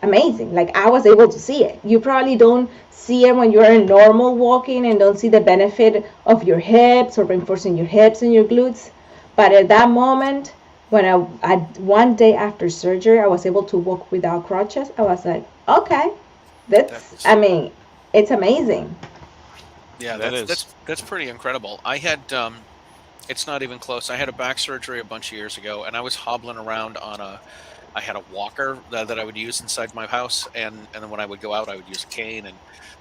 Speaker 2: amazing. Like, I was able to see it. You probably don't see it when you're in normal walking and don't see the benefit of your hips or reinforcing your hips and your glutes. But at that moment, when I one day after surgery, I was able to walk without crutches. I was like, okay,
Speaker 1: That's
Speaker 2: I mean, it's amazing.
Speaker 1: yeah.
Speaker 3: that
Speaker 1: That's
Speaker 3: is.
Speaker 1: that's that's pretty incredible. I had it's not even close. I had a back surgery a bunch of years ago, and I was hobbling around on a. I had a walker that I would use inside my house, and then when I would go out, I would use a cane. And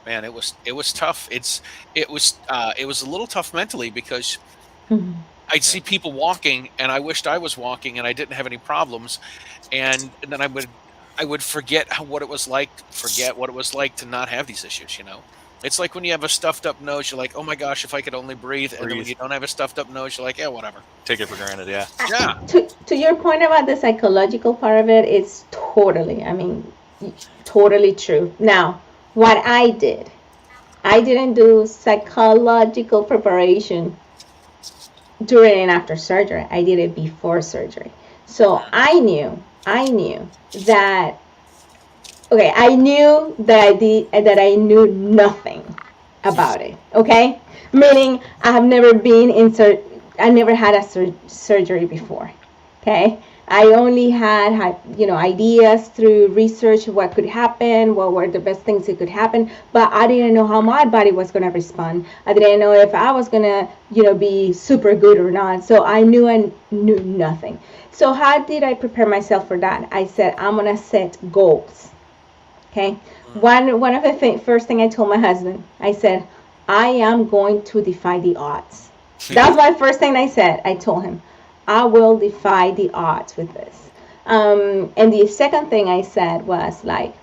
Speaker 1: man, it was tough. It was a little tough mentally because
Speaker 2: Mhm.
Speaker 1: I'd
Speaker 3: Yeah.
Speaker 1: see people walking, and I wished I was walking, and I didn't have any problems, and then I would forget what it was like to not have these issues. It's like when you have a stuffed up nose, you're like, oh my gosh, if I could only breathe. And then when
Speaker 3: Breathe.
Speaker 1: you don't have a stuffed up nose, you're like, yeah, whatever.
Speaker 3: Take it for granted. Yeah.
Speaker 1: Yeah.
Speaker 2: To your point about the psychological part of it, it's totally, I mean, totally true. Now, what I didn't do psychological preparation during and after surgery. I did it before surgery. So I knew I knew that, okay, I knew that I knew nothing about it. Okay, meaning I have never been in I never had a surgery before. Okay, I only had ideas through research what could happen, what were the best things that could happen, but I didn't know how my body was gonna respond. I didn't know if I was gonna be super good or not. So I knew nothing. So how did I prepare myself for that? I said I'm gonna set goals. Okay. One of the first thing I told my husband, I said, I am going to defy the odds. That's my first thing I said. I told him, I will defy the odds with this. And the second thing I said was like,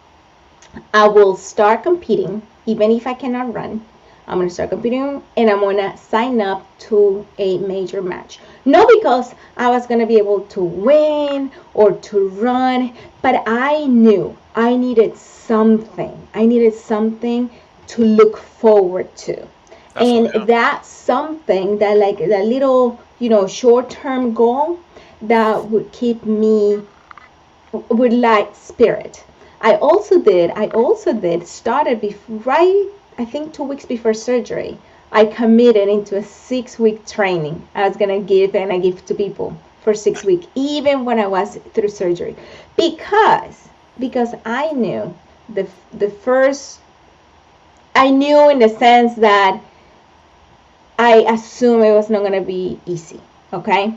Speaker 2: I will start competing, even if I cannot run. I'm going to start competing and I'm going to sign up to a major match. Not because I was going to be able to win or to run, but I knew I needed something. I needed something to look forward to.
Speaker 3: Definitely,
Speaker 2: And that's something that, like, that little, short-term goal that would keep me with light spirit. Started right, I think 2 weeks before surgery. I committed into a 6-week training I was gonna give, and I give to people for 6 weeks, even when I was through surgery, because I knew the first, I knew in the sense that I assumed it was not gonna be easy. Okay,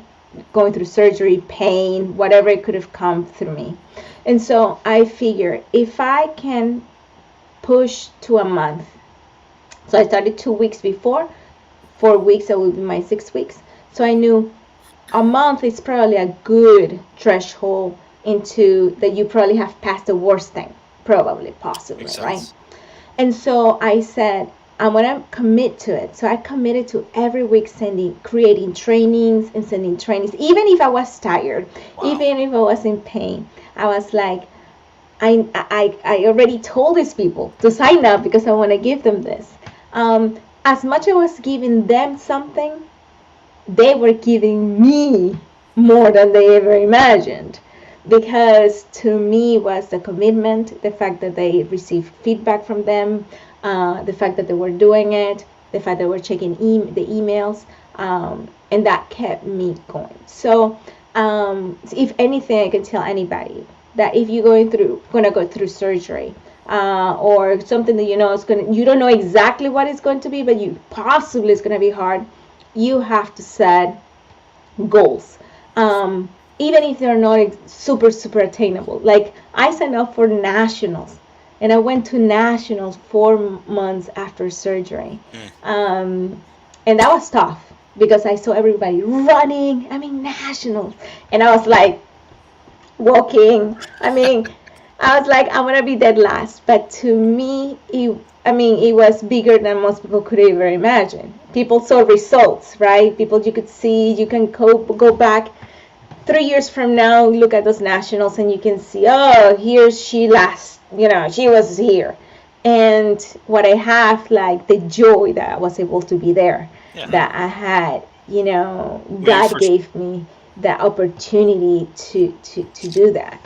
Speaker 2: going through surgery, pain, whatever it could have come through me. And so I figured if I can push to a month, so I started 2 weeks before, 4 weeks, that would be my 6 weeks. So I knew a month is probably a good threshold into that you probably have passed the worst thing, probably, possibly, right? And so I said, I'm gonna commit to it. So I committed to every week creating trainings and sending trainings, even if I was tired, even if I was in pain. I was like, I already told these people to sign up because I want to give them this. As much as I was giving them something, they were giving me more than they ever imagined. Because to me was the commitment, the fact that they received feedback from them, the fact that they were doing it, the fact that they were checking the emails, and that kept me going. So if anything, I can tell anybody that if you're gonna go through surgery, or something that you don't know exactly what it's going to be, but you possibly it's gonna be hard, you have to set goals. Even if they're not super attainable. Like, I signed up for nationals, and I went to nationals 4 months after surgery. And that was tough because I saw everybody running. Nationals. And I was like, walking. I was like, I'm going to be dead last. But to me, it was bigger than most people could ever imagine. People saw results, right? People you could see, you can go back 3 years from now, look at those nationals, and you can see, oh, here's she last, she was here. And what I have, like, the joy that I was able to be there, that I had, God gave me the opportunity to do that.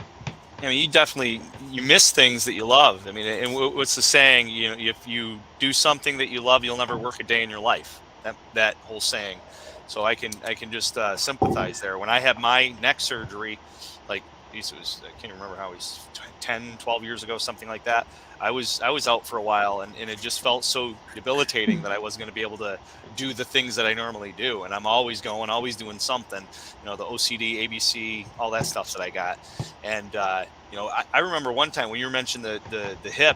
Speaker 3: You miss things that you love. And what's the saying? If you do something that you love, you'll never work a day in your life. That whole saying. So I can just sympathize there. When I had my neck surgery, like, it was, I can't remember how it was, 10, 12 years ago, something like that. I was out for a while, and it just felt so debilitating that I wasn't going to be able to do the things that I normally do. And I'm always doing something, the OCD, ABC, all that stuff that I got. And, I remember one time when you mentioned the hip,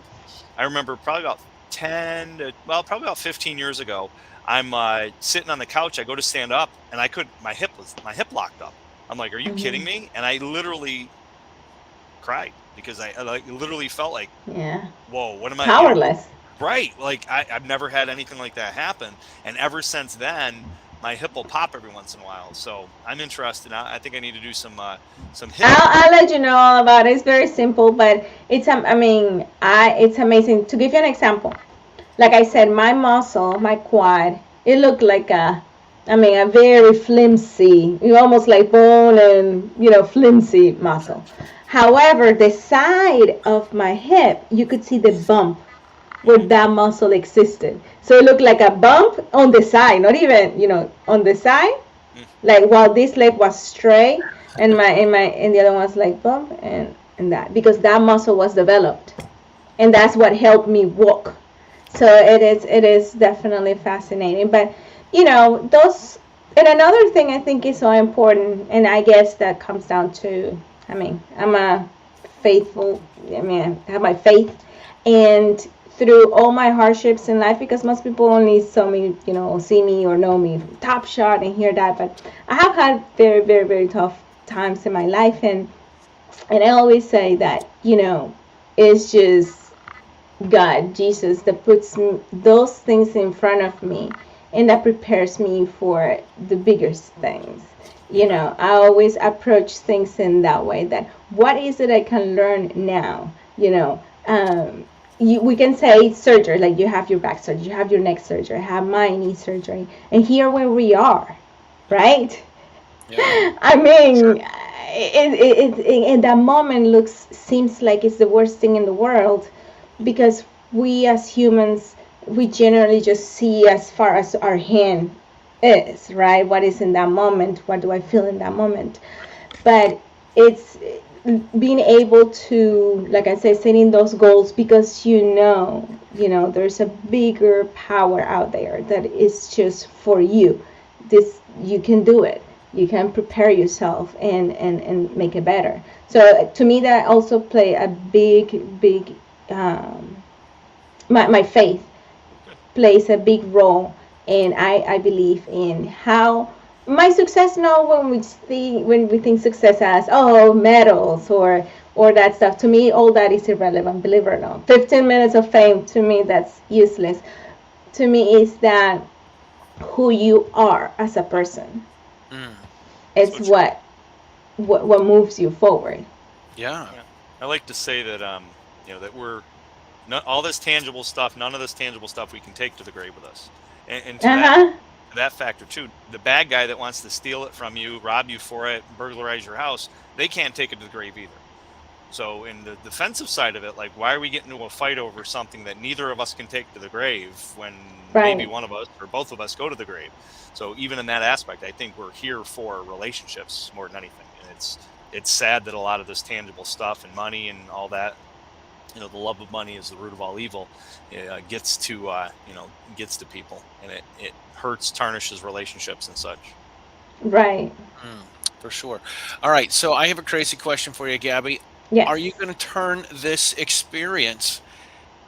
Speaker 3: I remember probably about 15 years ago, I'm sitting on the couch. I go to stand up, and my hip locked up. I'm like, "Are you kidding me?" And I literally cried because I literally felt like, "Whoa, what am I?"
Speaker 2: Powerless.
Speaker 3: Right? Like I've never had anything like that happen, and ever since then, my hip will pop every once in a while. So I'm interested. I think I need to do some hip.
Speaker 2: I'll let you know all about it. It's very simple, but it's it's amazing. To give you an example. Like I said, my muscle, my quad, it looked like a I mean, a very flimsy, almost like bone and, flimsy muscle. However, the side of my hip, you could see the bump where that muscle existed. So it looked like a bump on the side, not even, on the side. Like while this leg was straight and the other one was like bump and that, because that muscle was developed. And that's what helped me walk. So it is definitely fascinating. But those, and another thing I think is so important, and I guess that comes down to, I mean, I'm a faithful, I mean, I have my faith, and through all my hardships in life, because most people only saw me, see me or know me top shot and hear that, but I have had very, very, very tough times in my life, and I always say that, it's just God, Jesus, that puts those things in front of me and that prepares me for the biggest things. I always approach things in that way, that what is it I can learn now? We can say surgery, like you have your back surgery, you have your neck surgery, I have my knee surgery, and here where we are, right? Yeah. I mean, sure. In that moment seems like it's the worst thing in the world, because we as humans, we generally just see as far as our hand is, right? What is in that moment? What do I feel in that moment? But it's being able to, like I said, setting those goals, because there's a bigger power out there that is just for you. You can do it. You can prepare yourself and make it better. So to me, that also play a big my faith plays a big role, and I believe in how my success. Now, when we think success as medals or that stuff, to me all that is irrelevant. Believe it or not, 15 minutes of fame, to me that's useless. To me is that who you are as a person. It's what moves you forward.
Speaker 1: Yeah.
Speaker 3: I like to say that that we're all this tangible stuff, none of this tangible stuff we can take to the grave with us. And to that factor too, the bad guy that wants to steal it from you, rob you for it, burglarize your house, they can't take it to the grave either. So in the defensive side of it, like, why are we getting into a fight over something that neither of us can take to the grave when maybe one of us or both of us go to the grave? So even in that aspect, I think we're here for relationships more than anything. And it's sad that a lot of this tangible stuff and money and all that, the love of money is the root of all evil, gets to people, and it hurts, tarnishes relationships and such.
Speaker 2: Right.
Speaker 1: For sure. All right. So I have a crazy question for you, Gabby.
Speaker 2: Yes.
Speaker 1: Are you going to turn this experience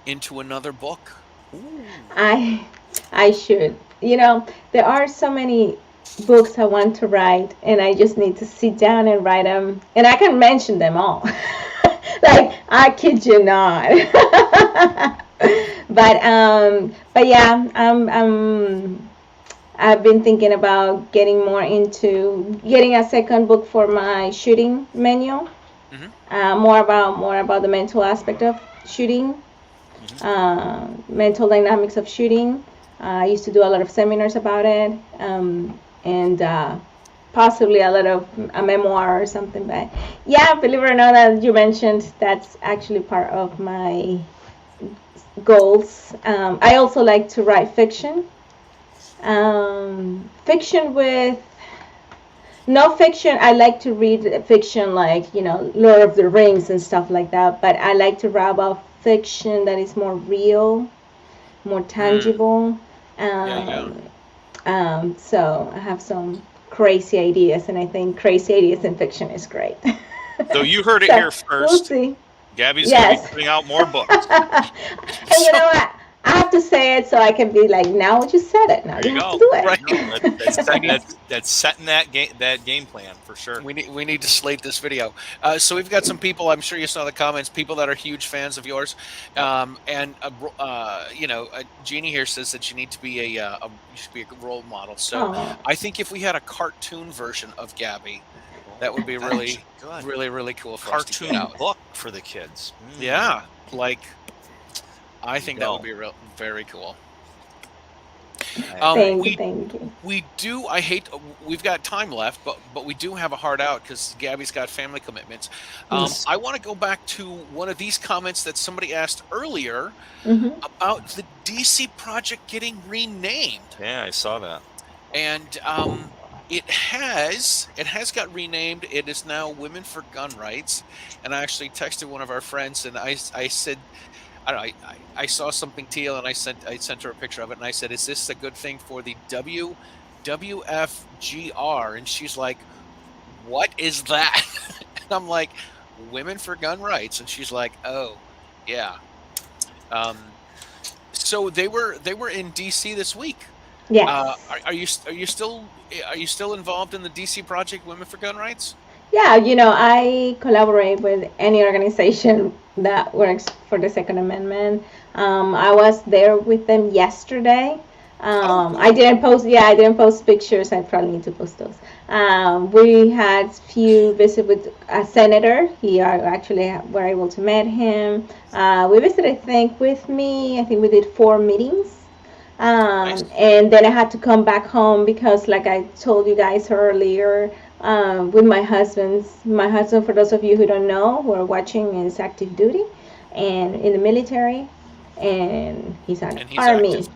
Speaker 1: into another book?
Speaker 2: Ooh. I should. There are so many books I want to write, and I just need to sit down and write them, and I can mention them all. Like, I kid you not. But yeah, I've been thinking about getting a second book for my shooting manual. Mm-hmm. More about the mental aspect of shooting, mental dynamics of shooting. I used to do a lot of seminars about it, and possibly a memoir or something. But yeah, believe it or not, as you mentioned, that's actually part of my goals. I also like to write fiction. Fiction with no fiction. I like to read fiction like Lord of the Rings and stuff like that. But I like to write about fiction that is more real, more tangible. So I have some crazy ideas, and I think crazy ideas in fiction is great.
Speaker 3: So you heard it here first.
Speaker 2: We'll see.
Speaker 3: Gabby's going to be putting out more books.
Speaker 2: And you know what? I have to say it so I can be like, now you said it. Now you have to do it.
Speaker 3: Right. That's setting that game plan for sure.
Speaker 1: We need to slate this video. So we've got some people. I'm sure you saw the comments. People that are huge fans of yours, and Jeannie here says that you need to be you should be a role model. So I think if we had a cartoon version of Gabby, that would be really cool for us to get out.
Speaker 3: Cartoon book for the kids.
Speaker 1: Yeah, like. I think that would be very cool.
Speaker 2: Thank you,
Speaker 1: We
Speaker 2: thank you.
Speaker 1: do. I hate. We've got time left, but we do have a hard out because Gabby's got family commitments.
Speaker 3: Yes.
Speaker 1: I want to go back to one of these comments that somebody asked earlier
Speaker 2: Hmm.
Speaker 1: about the DC project getting renamed,
Speaker 3: Yeah, I saw that.
Speaker 1: and it has got renamed. It is now Women for Gun Rights, and I actually texted one of our friends, and I said, I don't know, I saw something teal, and I sent her a picture of it, and I said, "Is this a good thing for the WFGR?" And she's like, "What is that?" And I'm like, "Women for Gun Rights," and she's like, "Oh, yeah." Um, so they were in DC this week.
Speaker 2: Yes.
Speaker 1: Are you still involved in the DC project, Women for Gun Rights?
Speaker 2: Yeah, I collaborate with any organization that works for the Second Amendment. I was there with them yesterday.
Speaker 1: Oh,
Speaker 2: I
Speaker 1: cool.
Speaker 2: didn't post, yeah, I didn't post pictures. I probably need to post those. We had few visit with a senator. He actually were able to meet him. We visited, I think, with me. I think we did 4 meetings.
Speaker 1: Nice.
Speaker 2: And then I had to come back home because, like I told you guys earlier, with my husband, for those of you who don't know, who are watching, is active duty and in the military, and he's an
Speaker 1: And he's
Speaker 2: army.
Speaker 1: active.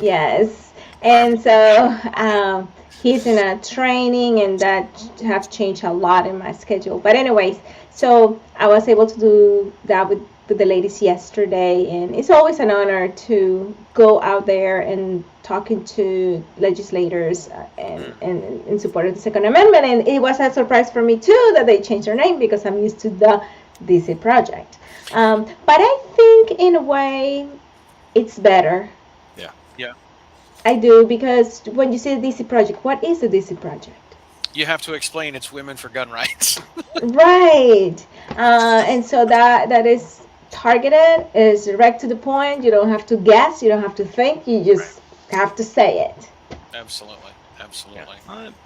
Speaker 2: Yes, and
Speaker 1: Army.
Speaker 2: so he's in a training, and that have changed a lot in my schedule. But anyways, so I was able to do that with the ladies yesterday, and it's always an honor to go out there and talking to legislators
Speaker 1: Mm,
Speaker 2: and in support of the Second Amendment. And it was a surprise for me too that they changed their name because I'm used to the DC Project. But I think in a way it's better.
Speaker 3: Yeah.
Speaker 1: yeah.
Speaker 2: I do, because when you say DC Project, what is the DC Project?
Speaker 1: You have to explain it's Women for Gun Rights.
Speaker 2: Right. And so that is targeted, is direct to the point. You don't have to guess, you don't have to think, you
Speaker 1: Right.
Speaker 2: just have to say it.
Speaker 1: Absolutely.
Speaker 3: Yeah,
Speaker 1: Absolutely.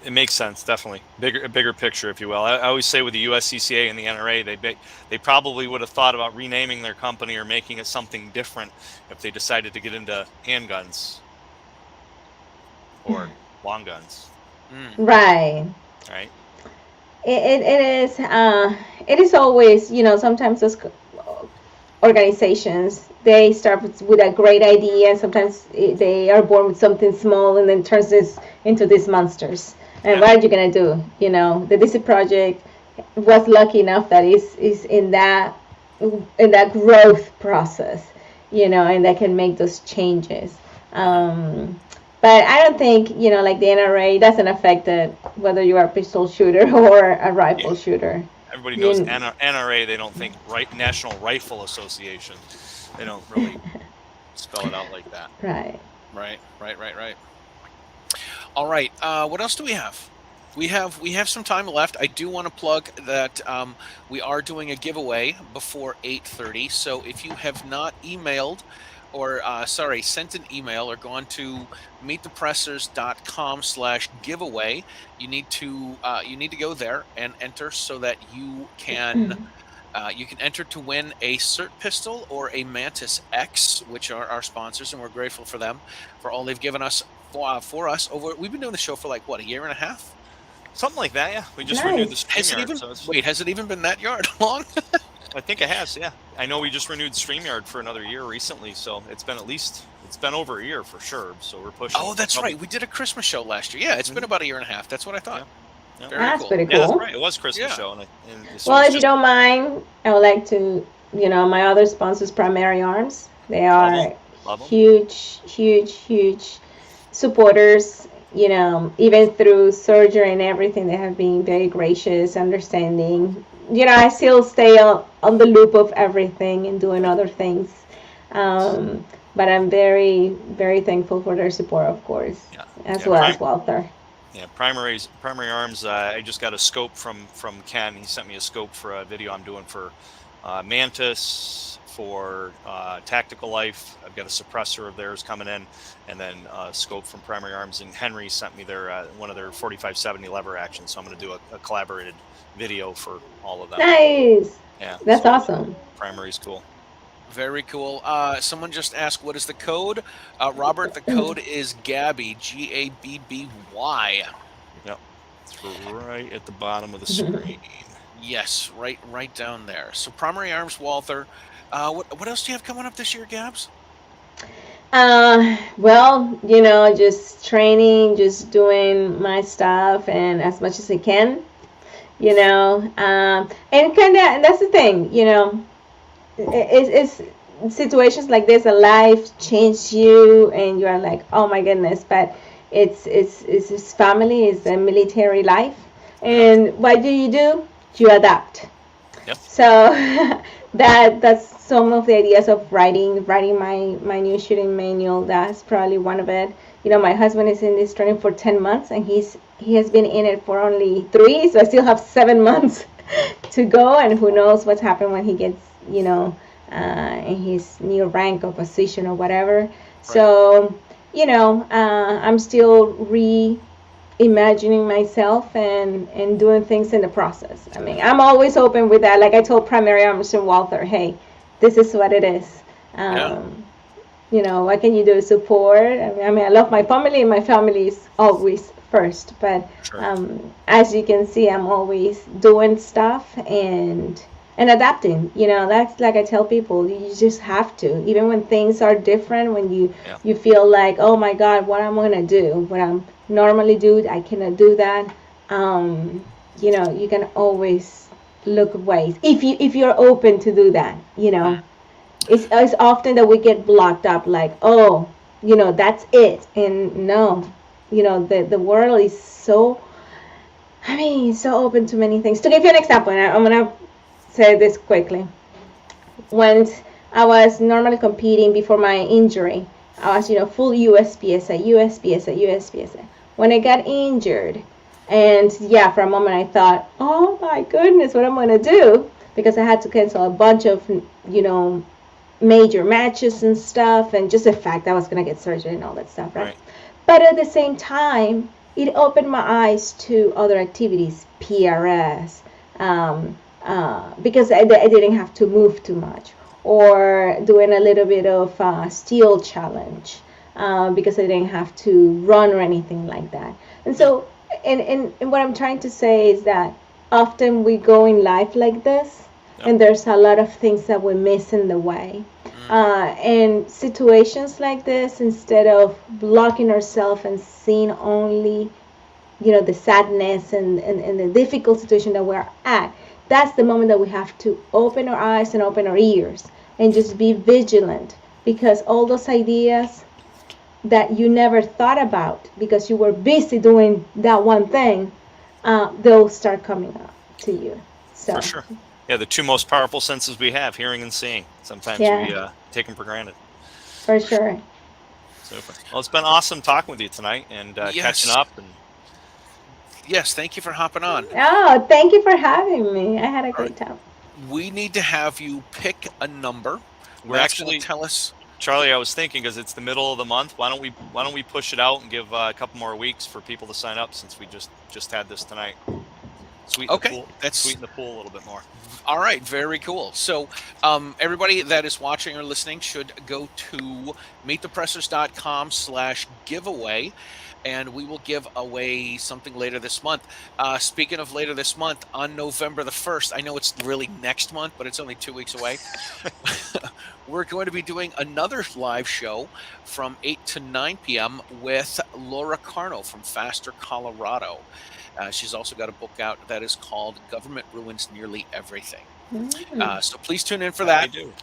Speaker 3: it makes sense. Definitely bigger picture, if you will. I always say with the USCCA and the NRA, they probably would have thought about renaming their company or making it something different if they decided to get into handguns or long guns,
Speaker 1: Mm,
Speaker 2: Right.
Speaker 3: right?
Speaker 2: It is always, sometimes those organizations, they start with a great idea, and sometimes they are born with something small and then turns this into these monsters. And
Speaker 1: yeah.
Speaker 2: what are you gonna do? The DC Project was lucky enough that is in that growth process, and that can make those changes.
Speaker 1: Hmm.
Speaker 2: Um, but I don't think, like the NRA doesn't affect it whether you are a pistol shooter or a
Speaker 3: Yeah.
Speaker 2: rifle shooter.
Speaker 3: Everybody knows
Speaker 2: You,
Speaker 3: NRA. They don't think National Rifle Association. They don't really spell it out like that.
Speaker 2: right.
Speaker 1: Right. Right. Right. Right. All right. What else do we have? We have some time left. I do want to plug that we are doing a giveaway before 8:30. So if you have not emailed or sorry, sent an email or gone to meetthepressers.com/giveaway, you need to go there and enter so that you can enter to win a Cert pistol or a Mantis X, which are our sponsors, and we're grateful for them for all they've given us for us over. We've been doing the show for like what, a year and a half?
Speaker 3: Something like that. Yeah, we just renewed the
Speaker 2: Nice.
Speaker 1: Has it
Speaker 3: StreamYard,
Speaker 1: even?
Speaker 3: so it's.
Speaker 1: Wait, has it even been that yard long?
Speaker 3: I think it has. Yeah, I know we just renewed StreamYard for another year recently, so it's been over a year for sure. So we're pushing.
Speaker 1: Oh, that's
Speaker 3: Probably.
Speaker 1: right. We did a Christmas show last year. Yeah, it's been
Speaker 3: Mhm.
Speaker 1: about a year and a half. That's what I
Speaker 3: Yeah.
Speaker 1: thought.
Speaker 3: Yeah.
Speaker 1: Very
Speaker 2: That's
Speaker 1: cool.
Speaker 2: pretty
Speaker 3: Yeah, that's
Speaker 2: cool.
Speaker 3: right. It was Christmas
Speaker 1: Yeah.
Speaker 3: show, and so
Speaker 2: Well,
Speaker 3: it's
Speaker 2: if you
Speaker 3: just
Speaker 2: don't mind, I would like to, my other sponsors, Primary Arms. They
Speaker 3: love them,
Speaker 2: are
Speaker 3: love them.
Speaker 2: huge, huge, huge supporters. Even through surgery and everything, they have been very gracious, understanding. I still stay on the loop of everything and doing other things. But I'm very, very thankful for their support, of course,
Speaker 3: Yeah,
Speaker 2: as
Speaker 3: yeah.
Speaker 2: well as Walter.
Speaker 3: Yeah, primary arms. I just got a scope from Ken. He sent me a scope for a video I'm doing for Mantis, for Tactical Life. I've got a suppressor of theirs coming in, and then a scope from Primary Arms. And Henry sent me their one of their 4570 lever actions. So I'm going to do a collaborated video for all of them.
Speaker 2: Nice.
Speaker 3: Yeah,
Speaker 2: That's
Speaker 3: so
Speaker 2: awesome.
Speaker 3: Primary's cool.
Speaker 1: Very cool. Someone just asked, what is the code? Robert, the code is Gabby, Gabby.
Speaker 3: Yep. It's right at the bottom of the screen.
Speaker 1: Yes, right down there. So Primary Arms Walther. What else do you have coming up this year, Gabs?
Speaker 2: Well, just training, just doing my stuff, and as much as I can, and kind of that's the thing, it's situations like this, a life change you, and you are like, oh my goodness, but it's his family, it's a military life, and what do? You adapt.
Speaker 3: Yep.
Speaker 2: So that's some of the ideas of writing my new shooting manual. That's probably one of it. My husband is in this training for 10 months, and he has been in it for only 3, so I still have 7 months to go, and who knows what's happened when he gets in his new rank or position or whatever. Right. So I'm still imagining myself and doing things in the process. I mean, I'm always open with that. Like I told Primary Arms and Walther, hey, this is what it is. What can you do? Support. I mean, I love my family, and my family is always first. But as you can see, I'm always doing stuff and adapting. That's like I tell people, you just have to. Even when things are different, when you feel like, oh my God, what am I gonna do? What I'm normally do, I cannot do that. You can always look ways if you're open to do that. It's often that we get blocked up, like, oh, that's it, and no, the world is so, so open to many things. To give you an example, and I'm gonna say this quickly. When I was normally competing before my injury, I was full USPSA. When I got injured, and for a moment I thought, oh my goodness, what am I gonna do? Because I had to cancel a bunch of major matches and stuff, and just the fact that I was gonna get surgery and all that stuff, right? But at the same time, it opened my eyes to other activities, PRS, because I didn't have to move too much, or doing a little bit of steel challenge, because I didn't have to run or anything like that. And so, and what I'm trying to say is that often we go in life like this, and there's a lot of things that we miss in the way. And situations like this, instead of blocking ourselves and seeing only, the sadness and the difficult situation that we're at, that's the moment that we have to open our eyes and open our ears and just be vigilant, because all those ideas that you never thought about because you were busy doing that one thing, they'll start coming up to you. So.
Speaker 3: For sure. Yeah, the two most powerful senses we have, hearing and seeing. Sometimes we take them for granted.
Speaker 2: For sure.
Speaker 3: Super. Well, it's been awesome talking with you tonight and catching up. And
Speaker 1: yes, thank you for hopping on.
Speaker 2: Oh, thank you for having me. I had a great time.
Speaker 1: We need to have you pick a number.
Speaker 3: We're actually
Speaker 1: tell us,
Speaker 3: Charlie. I was thinking, because it's the middle of the month, why don't we push it out and give a couple more weeks for people to sign up, since we just had this tonight. Sweeten the pool a little bit more.
Speaker 1: All right, very cool. So everybody that is watching or listening should go to meetthepressers.com/giveaway, and we will give away something later this month. Speaking of later this month, on November the 1st, I know it's really next month, but it's only 2 weeks away, we're going to be doing another live show from 8 to 9 p.m. with Laura Carno from Faster, Colorado. She's also got a book out that is called Government Ruins Nearly Everything. So please tune in for that.
Speaker 3: I do.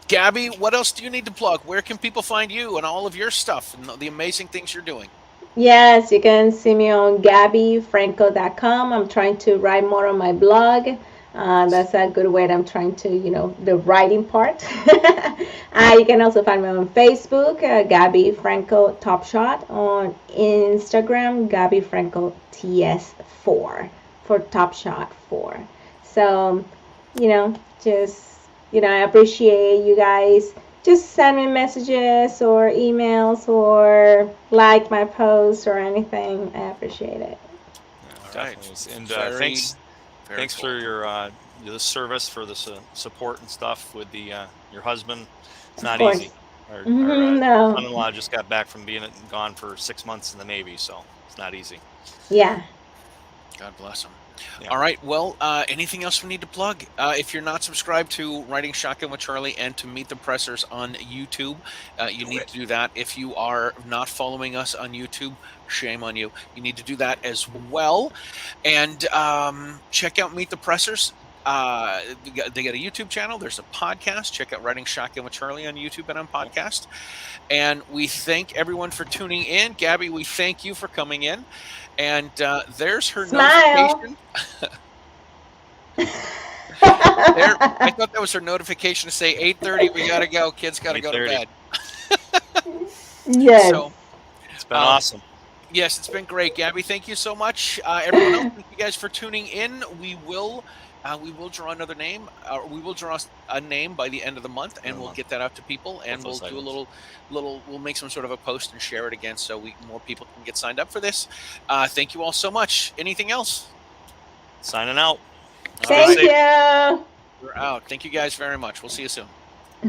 Speaker 1: Gabby, what else do you need to plug? Where can people find you and all of your stuff and the amazing things you're doing?
Speaker 2: Yes, you can see me on GabbyFranco.com. I'm trying to write more on my blog. That's a good way that I'm trying to, the writing part. You can also find me on Facebook, Gabby Franco Top Shot. On Instagram, Gabby Franco TS4 for Top Shot 4. So, I appreciate you guys. Just send me messages or emails or like my posts or anything. I appreciate it.
Speaker 3: All right. And thanks
Speaker 1: cool.
Speaker 3: for your the service for the support and stuff with the your husband. It's not
Speaker 2: course.
Speaker 3: easy. Our
Speaker 2: No.
Speaker 3: son-in-law just got back from being gone for 6 months in the Navy, so it's not easy.
Speaker 2: Yeah.
Speaker 1: God bless him.
Speaker 3: Yeah.
Speaker 1: All right. Well, anything else we need to plug? If you're not subscribed to Writing Shotgun with Charlie and to Meet the Pressers on YouTube, you need to do that. If you are not following us on YouTube, shame on you. You need to do that as well. And check out Meet the Pressers. They got a YouTube channel. There's a podcast. Check out Writing Shotgun with Charlie on YouTube and on podcast. And we thank everyone for tuning in. Gabby, we thank you for coming in. And there's her
Speaker 2: Smile.
Speaker 1: notification. I thought that was her notification to say 8:30. We gotta go. Kids gotta go to
Speaker 3: 8:30.
Speaker 1: bed.
Speaker 2: Yes.
Speaker 1: So
Speaker 3: It's been awesome.
Speaker 1: yes, it's been great, Gabby. Thank you so much, everyone else. Thank you guys for tuning in. We will draw another name. We will draw a name by the end of the month, and we'll get that out to people. And we'll do a little. We'll make some sort of a post and share it again, so more people can get signed up for this. Thank you all so much. Anything else?
Speaker 3: Signing out.
Speaker 2: Thank you.
Speaker 1: We're out. Thank you guys very much. We'll see you soon.